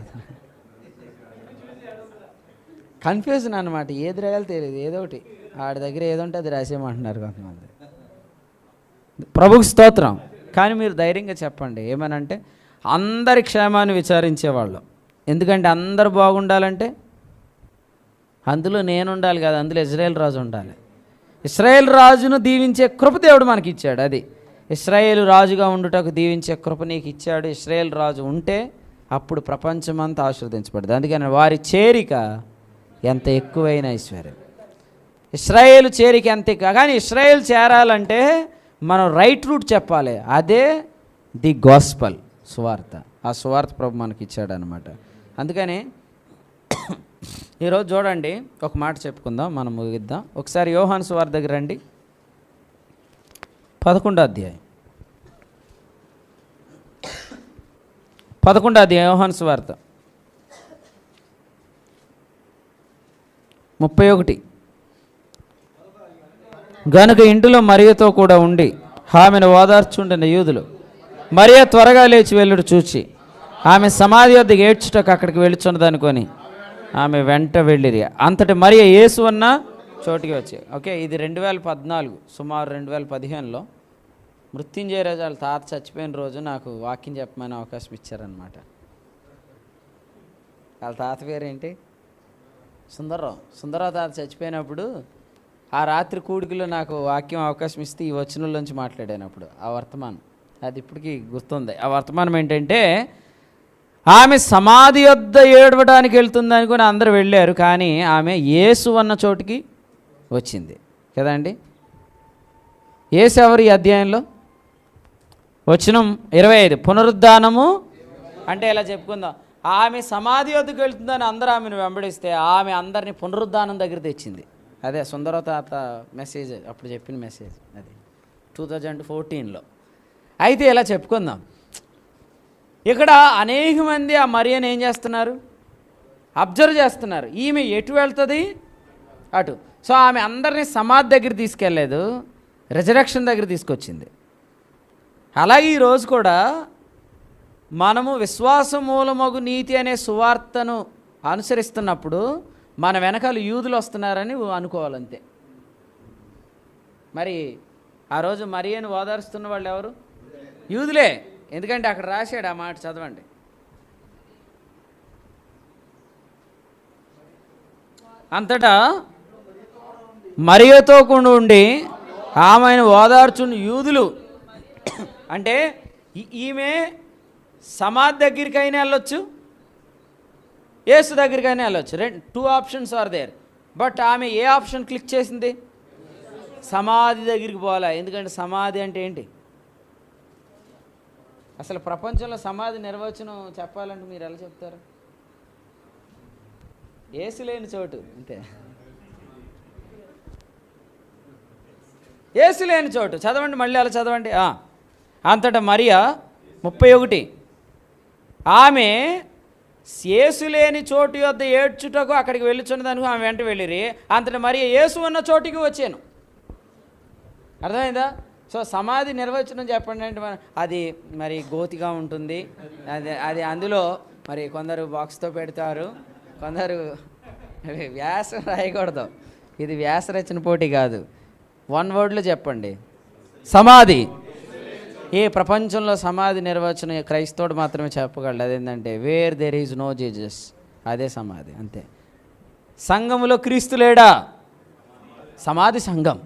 A: కన్ఫ్యూజన్ అన్నమాట. ఏది రాయాలో తెలియదు, ఏదో ఒకటి ఆడి దగ్గర ఏదో ఉంటే అది రాసేయమంటున్నారు కొంతమంది. ప్రభుకి స్తోత్రం. కానీ మీరు ధైర్యంగా చెప్పండి, ఏమనంటే అందరి క్షేమాన్ని విచారించేవాళ్ళం. ఎందుకంటే అందరు బాగుండాలంటే అందులో నేను ఉండాలి కాదు, అందులో ఇజ్రాయేల్ రాజు ఉండాలి. ఇశ్రాయేల్ రాజును దీవించే కృప దేవుడు మనకి ఇచ్చాడు. అది ఇశ్రాయేలు రాజుగా ఉండుటకు దీవించే కృప నీకు ఇచ్చాడు. ఇశ్రాయేల్ రాజు ఉంటే అప్పుడు ప్రపంచమంతా ఆశీర్వదించబడింది. అందుకని వారి చేరిక ఎంత ఎక్కువైన ఐశ్వర్యం. ఇశ్రాయేలు చేరిక ఎంత ఎక్కువ, కానీ ఇశ్రాయేల్ చేరాలంటే మనం రైట్ రూట్ చెప్పాలి. అదే ది గాస్పల్, సువార్త. ఆ సువార్త ప్రభు మనకి ఇచ్చాడు అనమాట. అందుకని ఈరోజు చూడండి, ఒక మాట చెప్పుకుందాం, మనం ముగిద్దాం. ఒకసారి యోహాను సువార్త దగ్గర రండి, 11వ అధ్యాయం. 11వ అధ్యాయం యోహాను సువార్త 31. గనుక ఇంటిలో మరియతో కూడా ఉండి ఆమెను ఓదార్చుండిన యూదులు మరియ త్వరగా లేచి వెళ్ళుడు చూచి ఆమె సమాధి వద్దకు ఏడ్చుటకు అక్కడికి వెళ్ళుచున్నదనుకొని ఆమె వెంట వెళ్ళిరి. అంతటి మరియ యేసు అన్న చోటికి వచ్చి. ఓకే, ఇది 2014, సుమారు 2015లో మృత్యుంజయ రాజు వాళ్ళ తాత చచ్చిపోయిన రోజు నాకు వాక్యం చెప్పమని అవకాశం ఇచ్చారనమాట. వాళ్ళ తాత పేరేంటి? సుందరరావు తాత చచ్చిపోయినప్పుడు ఆ రాత్రి కూడికలో నాకు వాక్యం అవకాశం ఇస్తే ఈ వచనంలోంచి మాట్లాడానప్పుడు ఆ వర్తమానం అది ఇప్పటికీ గుర్తుంది. ఆ వర్తమానం ఏంటంటే, ఆమె సమాధి వద్ద ఏడవడానికి వెళ్తుంది అనుకుని అందరూ వెళ్ళారు, కానీ ఆమె యేసు అన్న చోటుకి వచ్చింది కదండి. యేసు ఎవరు ఈ అధ్యాయంలో? వచనం 25, పునరుద్ధానము అంటే ఇలా చెప్పుకుందాం. ఆమె సమాధి వద్దకు వెళ్తుందని అందరూ ఆమెను వెంబడిస్తే ఆమె అందరినీ పునరుద్ధానం దగ్గర తెచ్చింది. అదే సుందర తాత మెసేజ్, అప్పుడు చెప్పిన మెసేజ్ అది 2014లో. అయితే ఇలా చెప్పుకుందాం, ఇక్కడ అనేక మంది ఆ మరియను ఏం చేస్తున్నారు? అబ్జర్వ్ చేస్తున్నారు. ఈమె ఎటు వెళ్తుంది? అటు. సో ఆమె అందరినీ సమాధి దగ్గర తీసుకెళ్ళలేదు, రిజరెక్షన్ దగ్గర తీసుకొచ్చింది. అలాగే ఈరోజు కూడా మనము విశ్వాస మూలమగు నీతి అనే సువార్తను అనుసరిస్తున్నప్పుడు మన వెనకాల యూదులు వస్తున్నారని అనుకోవాలంతే. మరి ఆ రోజు మరియను ఓదారుస్తున్న వాళ్ళు ఎవరు? యూదులే. ఎందుకంటే అక్కడ రాశాడు ఆ మాట, చదవండి. అంతటా మరియతో కూడా ఉండి ఆమెను ఓదార్చున్న యూదులు అంటే ఈమె సమాధి దగ్గరికైనా వెళ్ళొచ్చు, యేసు దగ్గరికైనా వెళ్ళొచ్చు. 2 ఆప్షన్స్ ఆర్ దేర్. బట్ ఆమె ఏ ఆప్షన్ క్లిక్ చేసింది? సమాధి దగ్గరికి పోవాలా. ఎందుకంటే సమాధి అంటే ఏంటి? అసలు ప్రపంచంలో సమాధి నిర్వచనం చెప్పాలంటే మీరు ఎలా చెప్తారు? యేసు లేని చోటు, అంతే. యేసు లేని చోటు. చదవండి, మళ్ళీ అలా చదవండి. అంతటా మరియా 31, ఆమె యేసు లేని చోటు యొద్ద ఏడ్చుటకు అక్కడికి వెళ్ళుచున్నదానికి ఆమె వెంట వెళ్ళిరి. అంతటా మరియా యేసు ఉన్న చోటికి వచ్చాను. అర్థమైందా? సో సమాధి నిర్వచనం చెప్పండి అంటే అది మరి గోతిగా ఉంటుంది. అది అందులో మరి కొందరు బాక్స్తో పెడతారు, కొందరు వ్యాసం రాయకూడదు. ఇది వ్యాస రచన పోటీ కాదు. 1 వర్డ్లో చెప్పండి, సమాధి. ఏ ప్రపంచంలో సమాధి నిర్వచనం క్రైస్తవుడు మాత్రమే చెప్పగలడు. అదేంటంటే where there is no Jesus, అదే సమాధి, అంతే. సంఘములో క్రీస్తు లేడా? సమాధి సంఘం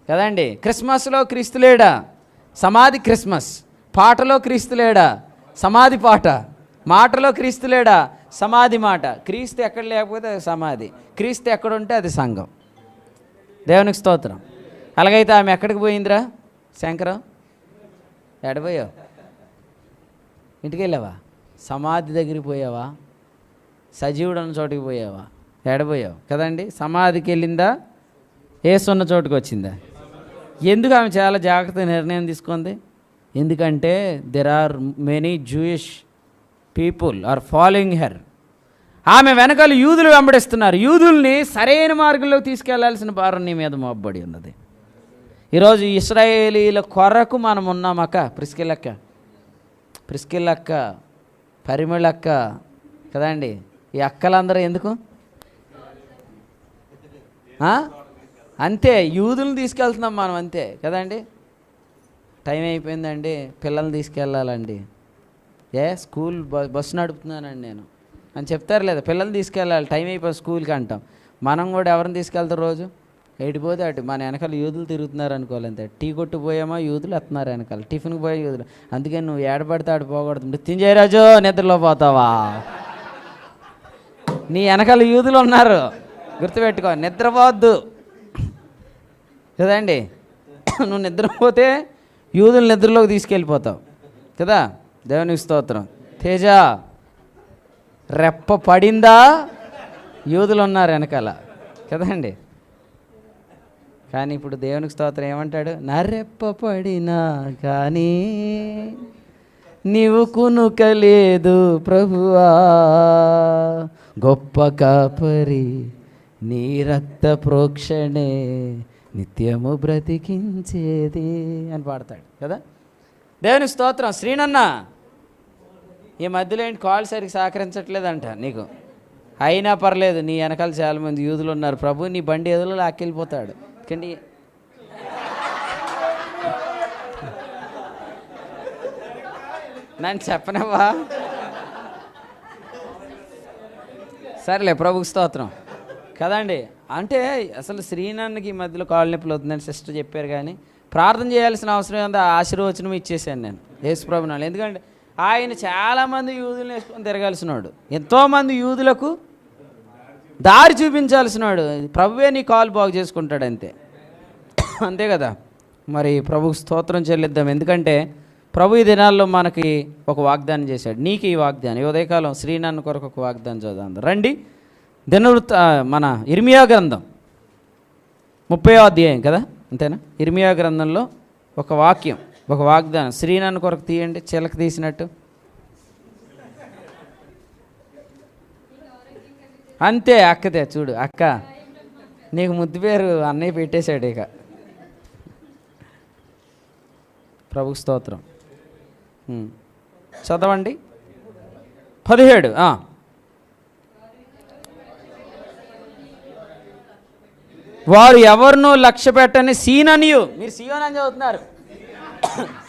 A: కదండి. క్రిస్మస్లో క్రీస్తు లేడా? సమాధి క్రిస్మస్. పాటలో క్రీస్తు లేడా? సమాధి పాట. మాటలో క్రీస్తు లేడా? సమాధి మాట. క్రీస్తు ఎక్కడ లేకపోతే అది సమాధి, క్రీస్తు ఎక్కడ ఉంటే అది సంఘం. దేవునికి స్తోత్రం. అలాగైతే ఆమె ఎక్కడికి పోయిందిరా శంకరం? ఎడపోయావు? ఇంటికి వెళ్ళావా? సమాధి దగ్గరికి పోయావా? సజీవుడు ఉన్న చోటుకి పోయావా? ఎడపోయావు కదండి. సమాధికి వెళ్ళిందా? ఏసున్న చోటుకు వచ్చిందా? ఎందుకు ఆమె చాలా జాగ్రత్త నిర్ణయం తీసుకుంది? ఎందుకంటే there are many Jewish people are following her. ఆమె వెనకాల యూదులు వెంబడిస్తున్నారు. యూదుల్ని సరైన మార్గంలోకి తీసుకెళ్లాల్సిన భారం నీ మీద మోపబడి ఉన్నది. ఈరోజు ఇశ్రాయేలీల కొరకు మనం ఉన్నామక్క. ప్రిస్కిల్లక్క, పరిమళక్క కదండి. ఈ అక్కలందరూ ఎందుకు? అంతే, యూదులను తీసుకెళ్తున్నాం మనం, అంతే కదండి. టైం అయిపోయిందండి, పిల్లల్ని తీసుకెళ్ళాలండి. స్కూల్ బస్సు నడుపుతున్నానండి నేను. అని చెప్తారు లేదా, పిల్లల్ని తీసుకెళ్ళాలి టైం అయిపోయి స్కూల్కి అంటాం. మనం కూడా ఎవరిని తీసుకెళ్తారు రోజు ఎడిపోతే అటు. మన వెనకాల యూదులు తిరుగుతున్నారు అనుకోవాలి, అంతే. టీ కొట్టు పోయామా యూదులు వస్తున్నారు వెనకాల, టిఫిన్కి పోయే యూదులు. అందుకని నువ్వు ఏడబడితే ఆడు పోకూడదు. నృత్యం చేయరాజు నిద్రలో పోతావా, నీ వెనకాల యూదులు ఉన్నారు గుర్తుపెట్టుకో, నిద్రపోవద్దు కదండి. నువ్వు నిద్రపోతే యూదులు నిద్రలోకి తీసుకెళ్ళిపోతావు కదా. దేవునికి స్తోత్రం. తేజ రెప్ప పడిందా, యూదులు ఉన్నారు వెనకాల కదండి. కానీ ఇప్పుడు దేవునికి స్తోత్రం ఏమంటాడు, నా రెప్ప పడినా కానీ నీవు కునుకలేదు ప్రభువా, గొప్ప కాపరి నీ రక్త ప్రోక్షణే నిత్యము బ్రతికించేది అని పాడతాడు కదా. దేవునికి స్తోత్రం. శ్రీనన్న ఈ మధ్యలో ఏంటి కాల్ సరిగ్గా సహకరించట్లేదంట నీకు, అయినా పర్లేదు, నీ వెనకాల చాలామంది యూదులు ఉన్నారు, ప్రభు నీ బండి ఎదులో లాక్కెళ్ళిపోతాడు. ఎందుకండి నన్ను చెప్పనవా, సరేలే, ప్రభుకు స్తోత్రం కదండి. అంటే అసలు శ్రీనన్నకి ఈ మధ్యలో కాళ్ళు నొప్పులు అవుతుందని సిస్టర్ చెప్పారు, కానీ ప్రార్థన చేయాల్సిన అవసరం ఏందో ఆశీర్వచనం ఇచ్చేసాను నేను యేసుప్రభునాలు. ఎందుకంటే ఆయన చాలామంది యూదులను వేసుకొని తిరగాల్సినాడు, ఎంతోమంది యూదులకు దారి చూపించాల్సినాడు. ప్రభువే నీ కాలు బాగు చేసుకుంటాడు అంతే, అంతే కదా. మరి ప్రభుకు స్తోత్రం చెల్లిద్దాం. ఎందుకంటే ప్రభు ఈ దినాల్లో మనకి ఒక వాగ్దానం చేశాడు. నీకు ఈ వాగ్దానం, ఈ ఉదయకాలం శ్రీనన్న కొరకు ఒక వాగ్దానం చదువుదాం రండి. మన ఇర్మియా గ్రంథం 30వ అధ్యాయం కదా, అంతేనా. ఇర్మియా గ్రంథంలో ఒక వాక్యం, ఒక వాగ్దానం శ్రీనన్న కొరకు తీయండి, చిలక తీసినట్టు అంతే. అక్కదే చూడు, అక్క నీకు ముద్దు పేరు అన్నయ్య పెట్టేశాడు ఇక. ప్రభు స్తోత్రం. చదవండి 17. వారు ఎవరినూ లక్ష్య పెట్టని సీననియు, మీరు సీయోన్ అని చదువుతున్నారు,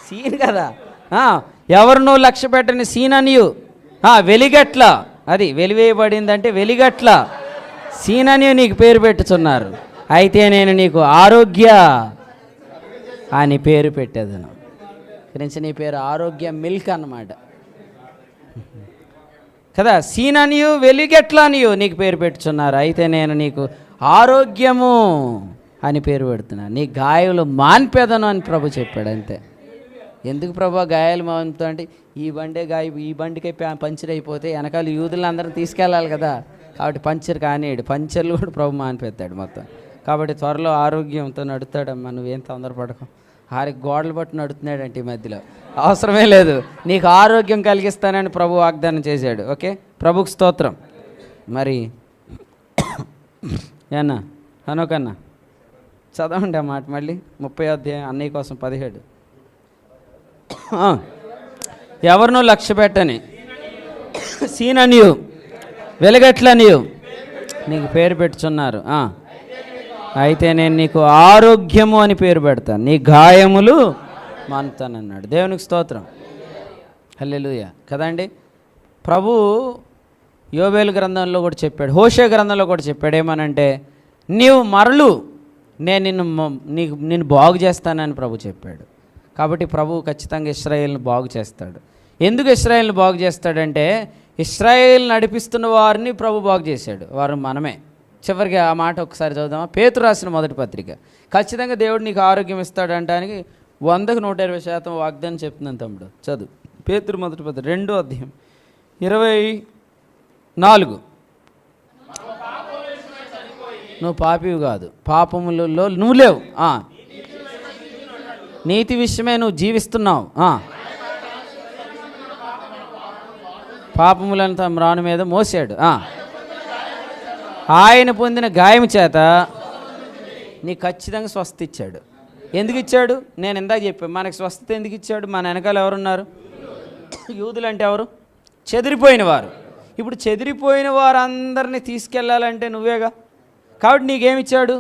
A: సీన్ కదా. ఎవరినూ లక్ష్య పెట్టని సీననియు, వెలిగట్ల, అది వెలివేయబడిందంటే వెలిగట్ల సీననియు నీకు పేరు పెట్టుచున్నారు. అయితే నేను నీకు ఆరోగ్య అని పేరు పెట్టేదను. గురించి నీ పేరు ఆరోగ్య మిల్క్ అన్నమాట కదా. సీననియు వెలిగెట్లనియు నీకు పేరు పెట్టుచున్నారు. అయితే నేను నీకు ఆరోగ్యము అని పేరు పెడుతున్నాను, నీ గాయాలు మాన్పేదను అని ప్రభు చెప్పాడు. అంతే. ఎందుకు ప్రభు గాయాలు మానుతా అంటే, ఈ బండికి పంచర్ అయిపోతే వెనకాల యూదులందరూ తీసుకెళ్ళాలి కదా, కాబట్టి పంచర్ కానివాడు, పంచర్లు కూడా ప్రభు మానిపెడతాడు మొత్తం. కాబట్టి త్వరలో ఆరోగ్యంతో నడుతాడమ్మా, నువ్వేం తొందరపడకు. గోడలు పట్టు నడుతున్నాడంటే ఈ మధ్యలో, అవసరమే లేదు, నీకు ఆరోగ్యం కలిగిస్తానని ప్రభు వాగ్దానం చేశాడు. ఓకే, ప్రభుకు స్తోత్రం. మరి ఏనా అనోకన్నా చదవండి ఆ మాట మళ్ళీ 30వ అధ్యాయం అన్నయ్య కోసం 17. ఎవరినూ లక్ష్య పెట్టని సీననియు వెలగట్లనియు నీకు పేరు పెట్టుచున్నారు. అయితే నేను నీకు ఆరోగ్యము అని పేరు పెడతాను, నీ గాయములు మానుతానన్నాడు. దేవునికి స్తోత్రం. హల్లెలూయా కదండి. ప్రభు యోబేలు గ్రంథంలో కూడా చెప్పాడు, హోషే గ్రంథంలో కూడా చెప్పాడు. ఏమనంటే, నీవు మరలు నేను నిన్ను బాగు చేస్తానని ప్రభు చెప్పాడు. కాబట్టి ప్రభు ఖచ్చితంగా ఇశ్రాయేల్ని బాగు చేస్తాడు. ఎందుకు ఇశ్రాయేల్ని బాగు చేస్తాడంటే, ఇశ్రాయేల్ నడిపిస్తున్న వారిని ప్రభు బాగు చేశాడు, వారు మనమే. చివరికి ఆ మాట ఒకసారి చదువుదామా. పేతురు రాసిన మొదటి పత్రిక. ఖచ్చితంగా దేవుడు నీకు ఆరోగ్యం ఇస్తాడు అనడానికి 100కు 120% వాగ్దానం చెప్తున్నాను తమ్ముడు. చదువు పేతురు మొదటి పత్రిక 2వ అధ్యాయం 24. నువ్వు పాపివి కాదు, పాపములలో నువ్వు లేవు, నీతి విషయమే నువ్వు జీవిస్తున్నావు. పాపములను తమ రాను మీద మోసాడు. ఆయన పొందిన గాయం చేత నీకు ఖచ్చితంగా స్వస్థత ఇచ్చాడు. ఎందుకు ఇచ్చాడు? నేను ఇందాక చెప్పాను, మనకు స్వస్థత ఎందుకు ఇచ్చాడు? మన వెనకాల ఎవరున్నారు? యూదులు అంటే ఎవరు? చెదిరిపోయిన వారు. ఇప్పుడు చెదిరిపోయిన వారందరినీ తీసుకెళ్ళాలంటే నువ్వేగా. కాబట్టి నీకేమిచ్చాడు?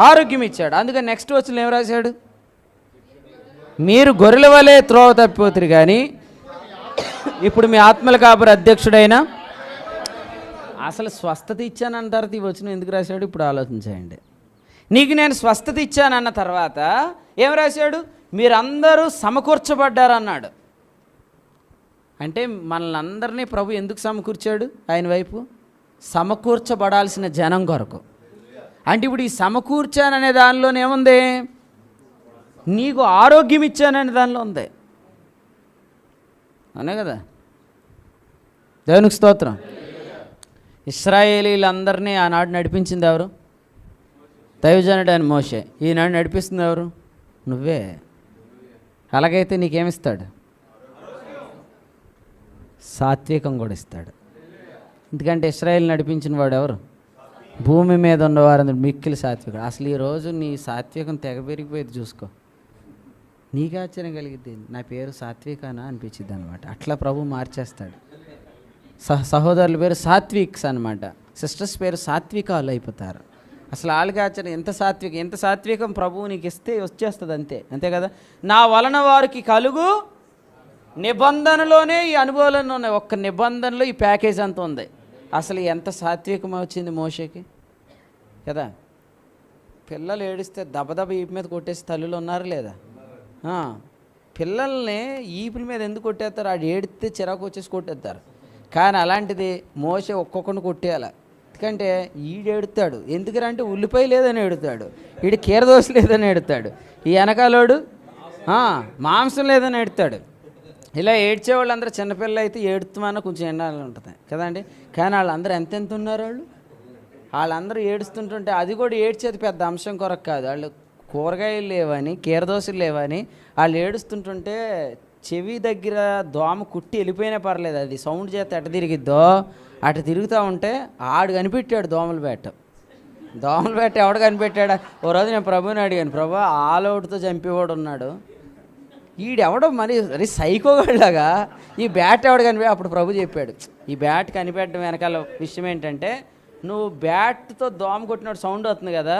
A: ఆరోగ్యం ఇచ్చాడు. అందుకని నెక్స్ట్ వచ్చిన ఏం రాశాడు? మీరు గొర్రెల వలె త్రోవ తప్పిపోతురు కానీ ఇప్పుడు మీ ఆత్మల కాపరి అధ్యక్షుడైన అసలు స్వస్థత ఇచ్చానన్న తర్వాత ఈ వచనం ఎందుకు రాశాడు ఇప్పుడు ఆలోచించేయండి. నీకు నేను స్వస్థత ఇచ్చానన్న తర్వాత ఏం రాశాడు? మీరందరూ సమకూర్చబడ్డారన్నాడు. అంటే మనల్ని అందరినీ ప్రభు ఎందుకు సమకూర్చాడు ఆయన వైపు? సమకూర్చబడాల్సిన జనం కొరకు. అంటే ఇప్పుడు ఈ సమకూర్చాననే దానిలోనేముంది? నీకు ఆరోగ్యం ఇచ్చాననే దానిలో ఉంది, అనే కదా. దేవునికి స్తోత్రం. ఇశ్రాయేలీలందరినీ ఆనాడు నడిపించింది ఎవరు? దైవజనుడు అని మోషే. ఈనాడు నడిపిస్తుంది ఎవరు? నువ్వే. అలాగైతే నీకేమిస్తాడు? సాత్వికం కూడా ఇస్తాడు. ఎందుకంటే ఇశ్రాయేలు నడిపించిన వాడు ఎవరు? భూమి మీద ఉన్నవారు మిక్కిలి సాత్వికుడు. అసలు ఈరోజు నీ సాత్వికం తెగ పెరిగిపోయేది చూసుకో. నీకు ఆశ్చర్యం కలిగిద్ది, నా పేరు సాత్వికానా అనిపించింది అనమాట. అట్లా ప్రభు మార్చేస్తాడు. సహోదరుల పేరు సాత్విక్స్ అనమాట, సిస్టర్స్ పేరు సాత్వికాలు అయిపోతారు. అసలు వాళ్ళకి ఆశ్చర్యం, ఎంత సాత్వికం ప్రభువు నీకు ఇస్తే వచ్చేస్తుంది, అంతే అంతే కదా. నా వలన వారికి కలుగు నిబంధనలోనే ఈ అనుభవాలన్నీ ఉన్నాయి. ఒక్క నిబంధనలో ఈ ప్యాకేజ్ అంతా ఉంది. అసలు ఎంత సాత్వికం వచ్చింది మోషేకి కదా. పిల్లలు ఏడిస్తే దబదబ ఈపు మీద కొట్టేసి తల్లులు ఉన్నారు లేదా? పిల్లల్ని ఈపుల మీద ఎందుకు కొట్టేస్తారు? ఆడు ఏడితే చిరాకు వచ్చేసి కొట్టేస్తారు. కానీ అలాంటిది మోషే ఒక్కొక్కరిని కొట్టేయాలి. ఎందుకంటే ఈడెడుతాడు, ఎందుకంటే ఉల్లిపాయ లేదని ఎడుతాడు, ఈడు కీరదోశ లేదని ఎడుతాడు, ఈ వెనకాలోడు మాంసం లేదని ఎడుతాడు. ఇలా ఏడ్చేవాళ్ళు అందరూ చిన్నపిల్లలు అయితే ఏడుతామన్నా కొంచెం ఎండాలి ఉంటుంది కదండి. కానీ వాళ్ళందరూ ఎంతెంత ఉన్నారు, వాళ్ళందరూ ఏడుస్తుంటుంటే అది కూడా ఏడ్చేది పెద్ద అంశం కొరకు కాదు. వాళ్ళు కూరగాయలు లేవని, కీరదోశలు లేవని వాళ్ళు ఏడుస్తుంటుంటే చెవి దగ్గర దోమ కుట్టి వెళ్ళిపోయినా పర్లేదు, అది సౌండ్ చేస్తే ఎట తిరిగిద్దో అటు తిరుగుతూ ఉంటే ఆడు కనిపెట్టాడు దోమల బేట. ఎవడు కనిపెట్టాడా? ఓ రోజు నేను ప్రభుని అడిగాను, ప్రభు ఆలౌట్తో చంపేవాడు ఉన్నాడు, ఈడెవడో మరి సైకోగాళ్ళగా ఈ బ్యాట్ ఎవడు కనిపె. అప్పుడు ప్రభు చెప్పాడు, ఈ బ్యాట్ కనిపెట్టడం వెనకాల విషయం ఏంటంటే, నువ్వు బ్యాట్తో దోమ కొట్టినప్పుడు సౌండ్ వస్తుంది కదా,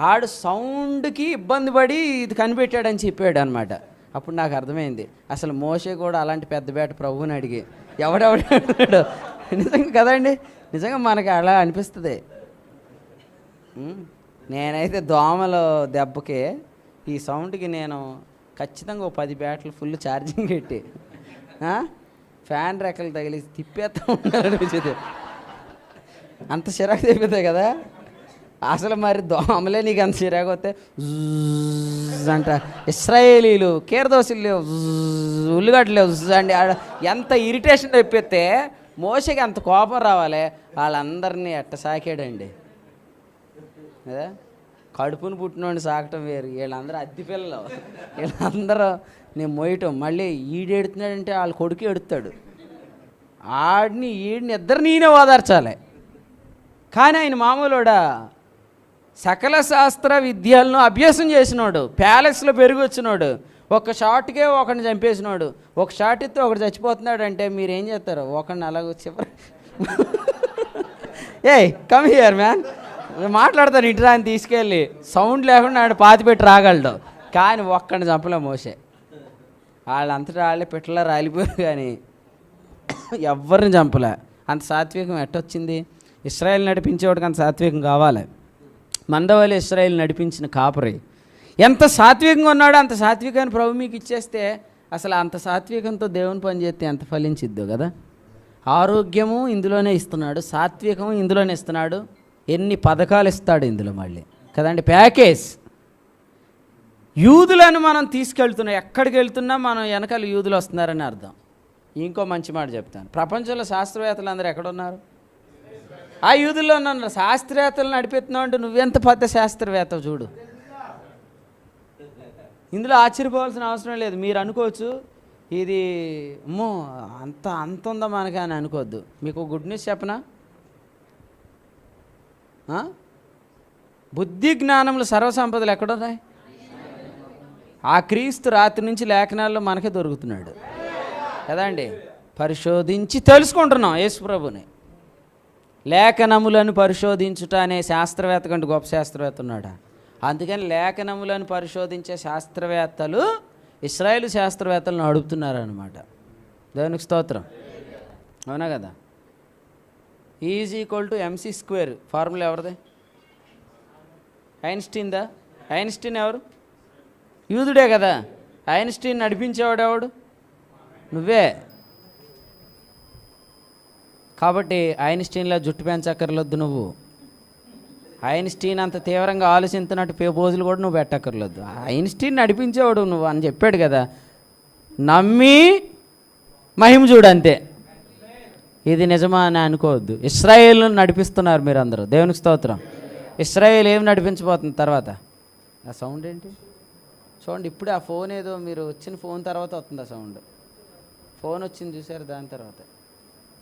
A: ఆడు సౌండ్కి ఇబ్బంది పడి ఇది కనిపెట్టాడని చెప్పాడు అనమాట. అప్పుడు నాకు అర్థమైంది, అసలు మోషే కూడా అలాంటి పెద్ద బ్యాట్ ప్రభువుని అడిగి ఎవడెవడాడు. నిజంగా కదండి, నిజంగా మనకి అలా అనిపిస్తుంది. నేనైతే దోమల దెబ్బకి ఈ సౌండ్కి నేను ఖచ్చితంగా 10 బ్యాట్లు ఫుల్ ఛార్జింగ్ పెట్టి ఫ్యాన్ రెక్కలు తగిలి తిప్పేస్తూ ఉండాలనిపించేది. అంత చిరాకు తెప్పితాయి కదా. అసలు మరి దోమలే నీకు అంత చిరాకు వస్తే అంట. ఇశ్రాయేలీలు కీరదోశలు లేవు, ఉల్లిగడ్డలు లేవు అండి. ఎంత ఇరిటేషన్ తెప్పిస్తే మోషకి అంత కోపం రావాలి. వాళ్ళందరినీ ఎట్ట సాకాడండి కదా. కడుపును పుట్టినోడిని సాకటం వేరు, వీళ్ళందరూ అద్దె పిల్లలు, వీళ్ళందరూ నేను మోయటం. మళ్ళీ ఈడెడుతున్నాడంటే వాళ్ళ కొడుకు ఎడుతాడు, ఈడిని ఇద్దరు నేనే ఓదార్చాలి. కానీ ఆయన మామూలుడా, సకల శాస్త్ర విద్యలను అభ్యాసం చేసినోడు, ప్యాలెస్లో పెరిగి వచ్చినోడు, ఒక షాట్కే ఒకరిని చంపేసినోడు, ఒక షాట్ ఇస్తే ఒకటి చచ్చిపోతున్నాడు అంటే మీరు ఏం చేస్తారు? ఒకరిని అలాగ చివరి ఏయ్ కమ్ హియర్ మ్యాన్ మాట్లాడతాను ఇంటి రాని తీసుకెళ్ళి సౌండ్ లేకుండా ఆడ పాతి పెట్టి రాగలడు. కానీ ఒక్కడిని చంపలే మోషే. వాళ్ళంతటా వాళ్ళే పిట్టలా రాలిపోయారు కానీ ఎవరిని చంపలే. అంత సాత్వికం ఎట్టొచ్చింది? ఇశ్రాయేల్ నడిపించేవాడికి అంత సాత్వికం కావాలి. మందవల్లి ఇశ్రాయేల్ నడిపించిన కాపరి ఎంత సాత్వికంగా ఉన్నాడో అంత సాత్వికాన్ని ప్రభు మీకు ఇచ్చేస్తే అసలు అంత సాత్వికంతో దేవుని పని చేస్తే ఎంత ఫలించిద్దో కదా. ఆరోగ్యము ఇందులోనే ఇస్తున్నాడు, సాత్వికము ఇందులోనే ఇస్తున్నాడు, ఎన్ని పథకాలు ఇస్తాడు ఇందులో మళ్ళీ కదండి. ప్యాకేజ్. యూదులను మనం తీసుకెళ్తున్నాం, ఎక్కడికి వెళ్తున్నా మనం వెనకాల యూదులు వస్తున్నారని అర్థం. ఇంకో మంచి మాట చెప్తాను, ప్రపంచంలో శాస్త్రవేత్తలు అందరూ ఎక్కడున్నారు? ఆ యూదుల్లో ఉన్నారు. శాస్త్రవేత్తలు నడిపెత్తున్నావు అంటే నువ్వెంత పెద్ద శాస్త్రవేత్త చూడు. ఇందులో ఆశ్చర్యపోవాల్సిన అవసరం లేదు. మీరు అనుకోవచ్చు ఇది అమ్మో అంత ఉందా మనకి అని అనుకోవద్దు. మీకు గుడ్ న్యూస్ చెప్పనా? బుద్ధి జ్ఞానములు సర్వసంపదలు ఎక్కడున్నాయి? ఆ క్రీస్తు రాత్రి నుంచి లేఖనాల్లో మనకే దొరుకుతున్నాడు కదండి. పరిశోధించి తెలుసుకుంటున్నాం యేసుప్రభుని. లేఖనములను పరిశోధించుట అనే శాస్త్రవేత్త కంటే గొప్ప శాస్త్రవేత్త ఉన్నాడా? అందుకని లేఖనములను పరిశోధించే శాస్త్రవేత్తలు ఇశ్రాయేలు శాస్త్రవేత్తలను అడుగుతున్నారనమాట. దేవునికి స్తోత్రం. అవునా కదా. E=mc² ఫార్ములా ఎవరిది? ఐన్స్టీన్దా? ఐన్స్టీన్ ఎవరు? యూదుడే కదా. ఐన్స్టీన్ నడిపించేవాడు ఎవడు? నువ్వే. కాబట్టి ఐన్స్టీన్లా జుట్టు పెంచక్కర్లొద్దు నువ్వు. ఐన్స్టీన్ అంత తీవ్రంగా ఆలోచించినట్టు పోజులు కూడా నువ్వు పెట్టక్కర్లేదు. ఐన్స్టీన్ నడిపించేవాడు నువ్వు అని చెప్పాడు కదా. నమ్మి మహిమ చూడు అంతే. ఇది నిజమా అని అనుకోవద్దు. ఇశ్రాయేలును నడిపిస్తున్నారు మీరు అందరూ. దేవునికి స్తోత్రం. ఇశ్రాయేల్ ఏం నడిపించబోతుంది తర్వాత? ఆ సౌండ్ ఏంటి చూడండి. ఇప్పుడే ఆ ఫోన్ ఏదో మీరు వచ్చిన ఫోన్ తర్వాత వస్తుంది ఆ సౌండ్. ఫోన్ వచ్చింది చూసారు, దాని తర్వాత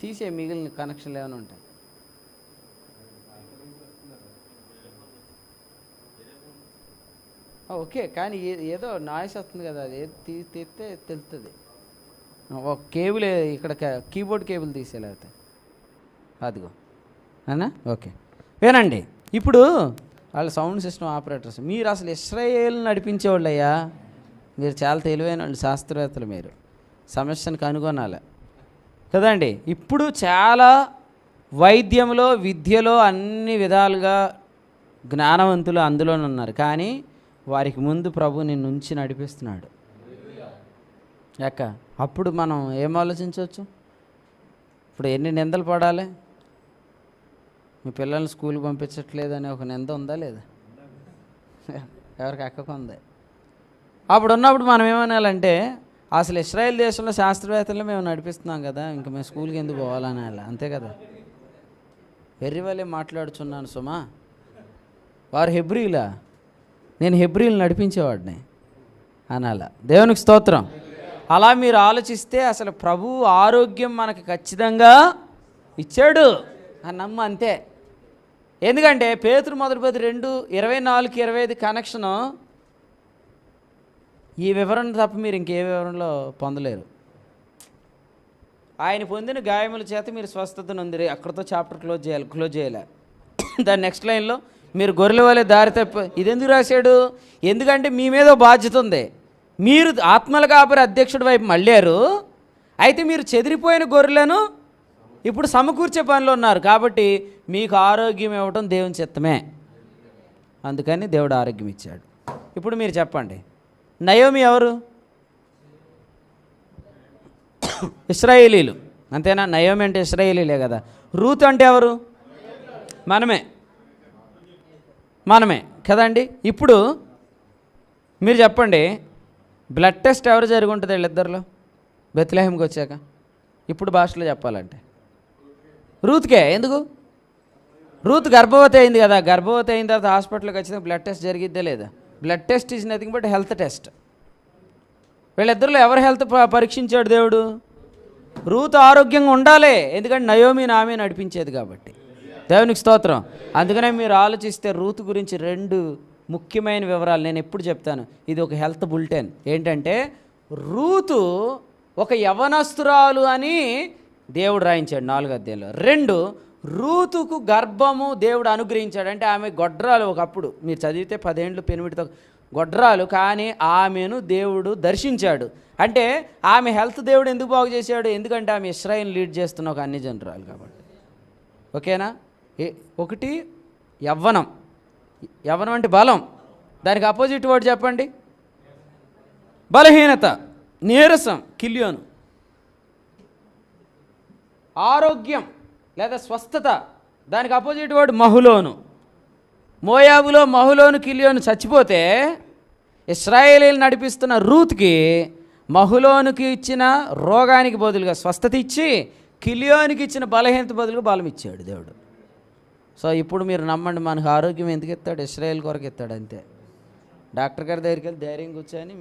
A: తీసే మిగిలిన కనెక్షన్లు ఏమైనా ఉంటాయి. ఓకే, కానీ ఏదో నాయిస్ వస్తుంది కదా, అది తీస్తే తెలుస్తుంది. ఒక కేబుల్ ఇక్కడ కీబోర్డ్ కేబుల్ తీసేలేకపోతే అదిగో అన్నా. ఓకే వినండి. ఇప్పుడు వాళ్ళ సౌండ్ సిస్టమ్ ఆపరేటర్స్. మీరు అసలు ఇశ్రాయేల్ నడిపించేవాళ్ళు అయ్యా. మీరు చాలా తెలివైన వాళ్ళు, శాస్త్రవేత్తలు. మీరు సమస్యను కనుగొనాలి కదండి. ఇప్పుడు చాలా వైద్యంలో, విద్యలో అన్ని విధాలుగా జ్ఞానవంతులు అందులోనే ఉన్నారు. కానీ వారికి ముందు ప్రభు నిన్ను ఉంచి నడిపిస్తున్నాడు. అప్పుడు మనం ఏం ఆలోచించవచ్చు? ఇప్పుడు ఎన్ని నిందలు పడాలి? మీ పిల్లల్ని స్కూల్కి పంపించట్లేదని ఒక నింద ఉందా లేదా? ఎవరికి అక్కకు ఉంది. అప్పుడు ఉన్నప్పుడు మనం ఏమనాలంటే, అసలు ఇశ్రాయేల్ దేశంలో శాస్త్రవేత్తలు మేము నడిపిస్తున్నాం కదా, ఇంకా మేము స్కూల్కి ఎందుకు పోవాలని అలా, అంతే కదా. వెర్రి వాళ్ళే మాట్లాడుచున్నాను సుమా. వారు హెబ్రీలా, నేను హెబ్రీలు నడిపించేవాడిని అనాల. దేవునికి స్తోత్రం. అలా మీరు ఆలోచిస్తే అసలు ప్రభు ఆరోగ్యం మనకు ఖచ్చితంగా ఇచ్చాడు అని నమ్ము అంతే. ఎందుకంటే పేతురు 1:24-25 కనెక్షను ఈ వివరణ తప్ప మీరు ఇంకే వివరణలో పొందలేరు. ఆయన పొందిన గాయముల చేత మీరు స్వస్థత నొందిరి. అక్కడితో చాప్టర్ క్లోజ్ చేయాలి. దాని నెక్స్ట్ లైన్లో మీరు గొర్రెల వలె దారి తప్ప. ఇది ఎందుకు రాశాడు? ఎందుకంటే మీ మీద బాధ్యత ఉంది. మీరు ఆత్మల కాపరి అధ్యక్షుడి వైపు మళ్ళారు. అయితే మీరు చెదిరిపోయిన గొర్రెలను ఇప్పుడు సమకూర్చే పనిలో ఉన్నారు. కాబట్టి మీకు ఆరోగ్యం ఇవ్వటం దేవుని చిత్తమే. అందుకని దేవుడు ఆరోగ్యం ఇచ్చాడు. ఇప్పుడు మీరు చెప్పండి, నయోమి ఎవరు? ఇశ్రాయేలీలు అంతేనా? నయోమి అంటే ఇశ్రాయేలీలే కదా. రూత్ అంటే ఎవరు? మనమే కదండి. ఇప్పుడు మీరు చెప్పండి, బ్లడ్ టెస్ట్ ఎవరు జరిగి ఉంటుంది వీళ్ళిద్దరిలో బెత్లెహేమ్కి వచ్చాక? ఇప్పుడు భాషలో చెప్పాలంటే రూత్కే. ఎందుకు? రూత్ గర్భవతి అయింది కదా. గర్భవతి అయిన తర్వాత హాస్పిటల్కి వచ్చిన బ్లడ్ టెస్ట్ జరిగిద్దే లేదా? Blood test is nothing but health test. వీళ్ళిద్దరిలో ఎవరు హెల్త్ పరీక్షించాడు దేవుడు? రూత్ ఆరోగ్యంగా ఉండాలి, ఎందుకంటే నయోమి నామే నడిపించేది కాబట్టి. దేవునికి స్తోత్రం. అందుకనే మీరు ఆలోచిస్తే రూత్ గురించి 2 ముఖ్యమైన వివరాలు నేను ఎప్పుడు చెప్తాను. ఇది ఒక హెల్త్ బులెటిన్. ఏంటంటే రూతు ఒక యవనస్తురాలు అని దేవుడు రాయించాడు 4వ అధ్యాయంలో. 2 రూతుకు గర్భము దేవుడు అనుగ్రహించాడు. అంటే ఆమె గొడ్రాలు. ఒకప్పుడు మీరు చదివితే 10 ఏండ్లు పెనిమిటితో గొడ్రాలు, కానీ ఆమెను దేవుడు దర్శించాడు. అంటే ఆమె హెల్త్ దేవుడు ఎందుకు బాగు చేశాడు? ఎందుకంటే ఆమె ఇశ్రాయేల్ లీడ్ చేస్తున్న ఒక అన్ని జనరాలు కాబట్టి. ఓకేనా? ఒకటి యవ్వనం. యవ్వనం అంటే బలం. దానికి అపోజిట్ వర్డ్ చెప్పండి. బలహీనత, నీరసం, కిల్యోను. ఆరోగ్యం లేదా స్వస్థత, దానికి అపోజిట్ వర్డ్ మహులోను. మోయాబులో మహులోను, కిల్యోను చచ్చిపోతే ఇశ్రాయేలీలు నడిపిస్తున్న రూత్కి మహులోనుకి ఇచ్చిన రోగానికి బదులుగా స్వస్థత ఇచ్చి, కిల్యోనికి ఇచ్చిన బలహీనత బదులుగా బలం ఇచ్చాడు దేవుడు. సో ఇప్పుడు మీరు నమ్మండి, మనకు ఆరోగ్యం ఎందుకు ఇస్తాడు? ఇశ్రాయేల్ కొరకు ఇస్తాడు అంతే. డాక్టర్ గారి దగ్గరికి వెళ్ళి ధైర్యం కూర్చొని,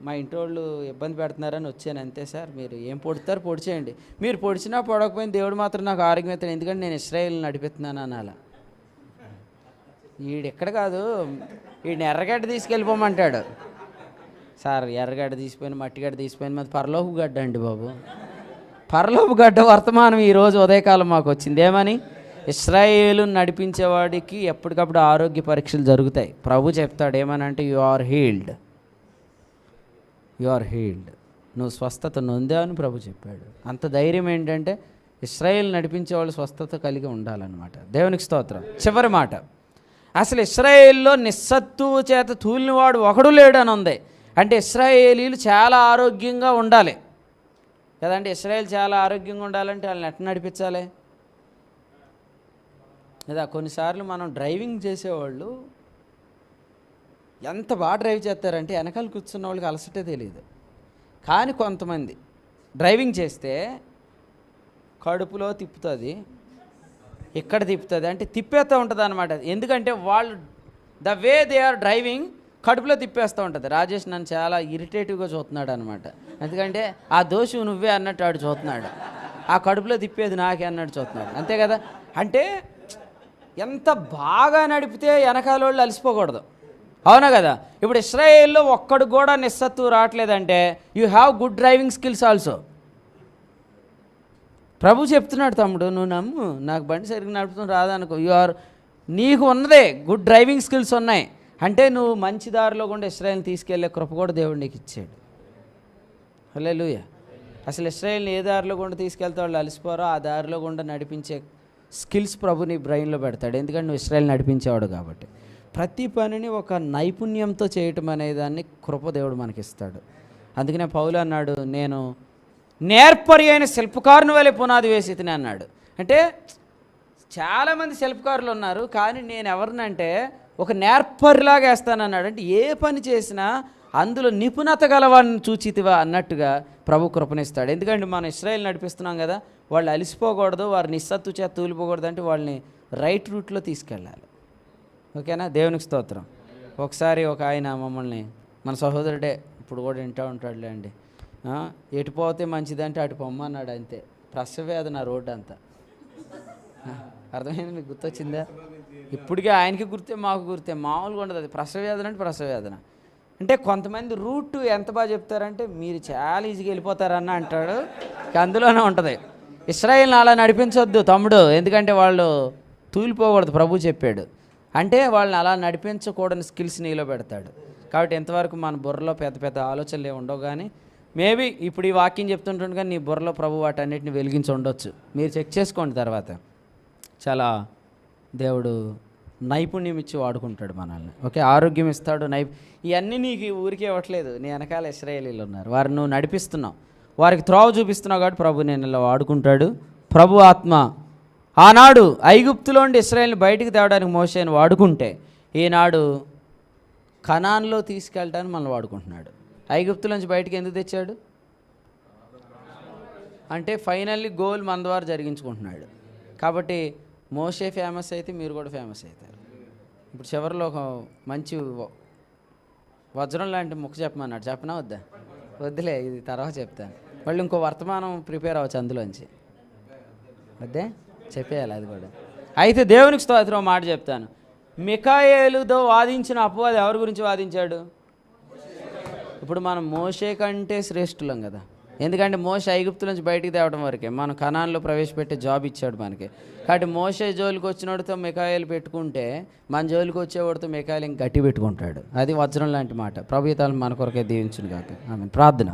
A: మా ఇంటి వాళ్ళు ఇబ్బంది పెడుతున్నారని వచ్చాను అంతే సార్, మీరు ఏం పొడుతారు పొడిచేయండి. మీరు పొడిచినా పొడకపోయినా దేవుడు మాత్రం నాకు ఆరోగ్యం ఇస్తాడు, ఎందుకంటే నేను ఇశ్రాయేల్ నడిపిస్తున్నాను అనాలా. ఎక్కడ కాదు, వీడిని ఎర్రగడ్డ తీసుకెళ్ళిపోమంటాడు. సార్ ఎర్రగడ్డ తీసిపోయిన, మట్టిగడ్డ తీసిపోయిన, మాది పరలోపు గడ్డ అండి బాబు. పరలోపు గడ్డ వర్తమానం ఈరోజు ఉదయకాలం మాకు వచ్చింది. ఏమని? ఇశ్రాయేలు నడిపించేవాడికి ఎప్పటికప్పుడు ఆరోగ్య పరీక్షలు జరుగుతాయి. ప్రభు చెప్తాడు ఏమనంటే, you are healed, you are healed. నువ్వు స్వస్థత నొందావని ప్రభు చెప్పాడు. అంత ధైర్యం ఏంటంటే ఇశ్రాయేల్ నడిపించే వాళ్ళు స్వస్థత కలిగి ఉండాలన్నమాట. దేవునికి స్తోత్రం. చివరి మాట, అసలు ఇశ్రాయేల్లో నిస్సత్తువు చేత తూలినవాడు ఒకడు లేడని ఉంది. అంటే ఇశ్రాయేలీలు చాలా ఆరోగ్యంగా ఉండాలి కదండి. ఇశ్రాయేల్ చాలా ఆరోగ్యంగా ఉండాలంటే వాళ్ళని ఎట్లా నడిపించాలి కదా. కొన్నిసార్లు మనం డ్రైవింగ్ చేసేవాళ్ళు ఎంత బాగా డ్రైవ్ చేస్తారంటే వెనకాల కూర్చున్న వాళ్ళకి అలసటే తెలియదు. కానీ కొంతమంది డ్రైవింగ్ చేస్తే కడుపులో తిప్పుతుంది, ఇక్కడ తిప్పుతుంది, అంటే తిప్పేస్తూ ఉంటుంది అనమాట. ఎందుకంటే వాళ్ళు the way they are driving కడుపులో తిప్పేస్తూ ఉంటుంది. రాజేష్ నన్ను చాలా ఇరిటేటివ్గా చూస్తున్నాడు అనమాట. ఎందుకంటే ఆ దోషం నువ్వే అన్నట్టు ఆడు చూస్తున్నాడు, ఆ కడుపులో తిప్పేది నాకే అన్నట్టు చూస్తున్నాడు, అంతే కదా. అంటే ఎంత బాగా నడిపితే వెనకాల వాళ్ళు అలసిపోకూడదు, అవునా కదా. ఇప్పుడు ఇశ్రాయేల్లో ఒక్కడు కూడా నిస్సత్తు రావట్లేదంటే you have good driving skills also. ప్రభు చెప్తున్నాడు, తమ్ముడు నువ్వు నమ్ము, నాకు బండి సరిగ్గా నడుపుతూ రాదనుకో, నీకు ఉన్నదే గుడ్ డ్రైవింగ్ స్కిల్స్ ఉన్నాయి అంటే నువ్వు మంచి దారిలో కూడా ఇశ్రాయేల్ని తీసుకెళ్లే కృప కూడా దేవుడు నీకు ఇచ్చాడు. హల్లెలూయా. అసలు ఇశ్రాయేల్ని ఏ దారిలో కూడా తీసుకెళ్తే వాళ్ళు అలసిపోరో ఆ దారిలో కూడా నడిపించే స్కిల్స్ ప్రభు నీ బ్రెయిన్లో పెడతాడు. ఎందుకంటే నువ్వు ఇశ్రాయేల్ నడిపించేవాడు కాబట్టి. ప్రతి పనిని ఒక నైపుణ్యంతో చేయటం అనేదాన్ని కృప దేవుడు మనకిస్తాడు. అందుకనే పౌలు అన్నాడు, నేను నేర్పరి అయిన శిల్పకారుని వలె పునాది వేసి తిని అన్నాడు. అంటే చాలామంది శిల్పకారులు ఉన్నారు, కానీ నేను ఎవరినంటే ఒక నేర్పరిలాగా వేస్తానన్నాడు. అంటే ఏ పని చేసినా అందులో నిపుణత గలవాడిని చూచితివా అన్నట్టుగా ప్రభు కృపణిస్తాడు. ఎందుకంటే మనం ఇశ్రాయేల్ నడిపిస్తున్నాం కదా, వాళ్ళు అలిసిపోకూడదు, వారు నిస్సత్తు చేత తూలిపోకూడదు, అంటే వాళ్ళని రైట్ రూట్లో తీసుకెళ్ళాలి. ఓకేనా. దేవునికి స్తోత్రం. ఒకసారి ఒక ఆయన మమ్మల్ని, మన సహోదరుడే ఇప్పుడు కూడా వింటూ ఉంటాడులే అండి, ఎటు పోతే మంచిదంటే అటు పొమ్మన్నాడు, అంతే. ప్రసవేదన రోడ్డు అంతా. అర్థమైంది మీకు? గుర్తొచ్చిందా? ఇప్పటికే ఆయనకి గుర్తే మాకు గుర్తే, మామూలుగా ఉండదు అది. ప్రసవేదన అంటే ప్రసవేదన. అంటే కొంతమంది రూట్ ఎంత బాగా చెప్తారంటే మీరు చాలా ఈజీగా వెళ్ళిపోతారన్న అంటాడు, అందులోనే ఉంటుంది. ఇశ్రాయేల్ని అలా నడిపించొద్దు తమ్ముడు, ఎందుకంటే వాళ్ళు తూలిపోకూడదు ప్రభు చెప్పాడు. అంటే వాళ్ళని అలా నడిపించకూడని స్కిల్స్ నీలో పెడతాడు. కాబట్టి ఎంతవరకు మన బుర్రలో పెద్ద పెద్ద ఆలోచనలు ఏమి ఉండవు, కానీ మేబీ ఇప్పుడు ఈ వాక్యం చెప్తుంటుంది కానీ నీ బుర్రలో ప్రభు వాటన్నిటిని వెలిగించి ఉండొచ్చు. మీరు చెక్ చేసుకోండి తర్వాత. చాలా దేవుడు నైపుణ్యం ఇచ్చి వాడుకుంటాడు మనల్ని. ఓకే, ఆరోగ్యం ఇస్తాడు, ఇవన్నీ నీకు ఊరికే ఇవ్వట్లేదు. నీ వెనకాల ఇశ్రాయేలీలు ఉన్నారు, వారిని నువ్వు నడిపిస్తున్నావు, వారికి త్రోవ చూపిస్తున్నావు కాబట్టి ప్రభు నేను ఇలా వాడుకుంటాడు. ప్రభు ఆత్మ ఆనాడు ఐగుప్తులోండి ఇశ్రాయేల్ని బయటికి తేవడానికి మోషేని వాడుకుంటే ఈనాడు కనాన్లో తీసుకెళ్ళడానికి మనల్ని వాడుకుంటున్నాడు. ఐగుప్తులోంచి బయటికి ఎందుకు తెచ్చాడు అంటే ఫైనల్లీ గోల్ మన ద్వారా జరిగించుకుంటున్నాడు. కాబట్టి మోషే ఫేమస్ అయితే మీరు కూడా ఫేమస్ అవుతారు. ఇప్పుడు చివరిలో ఒక మంచి వజ్రం లాంటి ముక్క చెప్పమన్నాడు, చెప్పనా వద్దా? వద్దులే, ఇది తర్వాత చెప్తాను. మళ్ళీ ఇంకో వర్తమానం ప్రిపేర్ అవ్వచ్చు అందులోంచి, వద్దే చెప్పేయాలి అది కూడా. అయితే దేవునికి స్తోత్రం మాట చెప్తాను. మికాయేలుతో వాదించిన అపవాది ఎవరి గురించి వాదించాడు? ఇప్పుడు మనం మోషే కంటే శ్రేష్ఠులం కదా, ఎందుకంటే మోషే ఐగుప్తు నుంచి బయటికి తేవడం వరకే, మనం కనాన్లో ప్రవేశపెట్టే జాబ్ ఇచ్చాడు మనకి. కాబట్టి మోషే జోలికి వచ్చినోడితో మికాయేలు పెట్టుకుంటే మన జోలికి వచ్చేవాడితో మికాయేలు ఇంక గట్టి పెట్టుకుంటాడు. అది వజ్రం లాంటి మాట. ప్రభుత్వాలు మన కొరకే దీవించును కాక. ఆమె ప్రార్థన.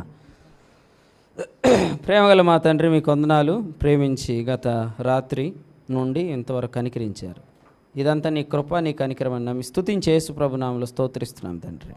A: ప్రేమగల మా తండ్రి, మీ వందనాలు. ప్రేమించి గత రాత్రి నుండి ఇంతవరకు కనికరించారు. ఇదంతా నీ కృప, నీ కనికరమని నమ్మి స్తుతించి యేసు ప్రభునామములో స్తోత్రిస్తున్నాం తండ్రి.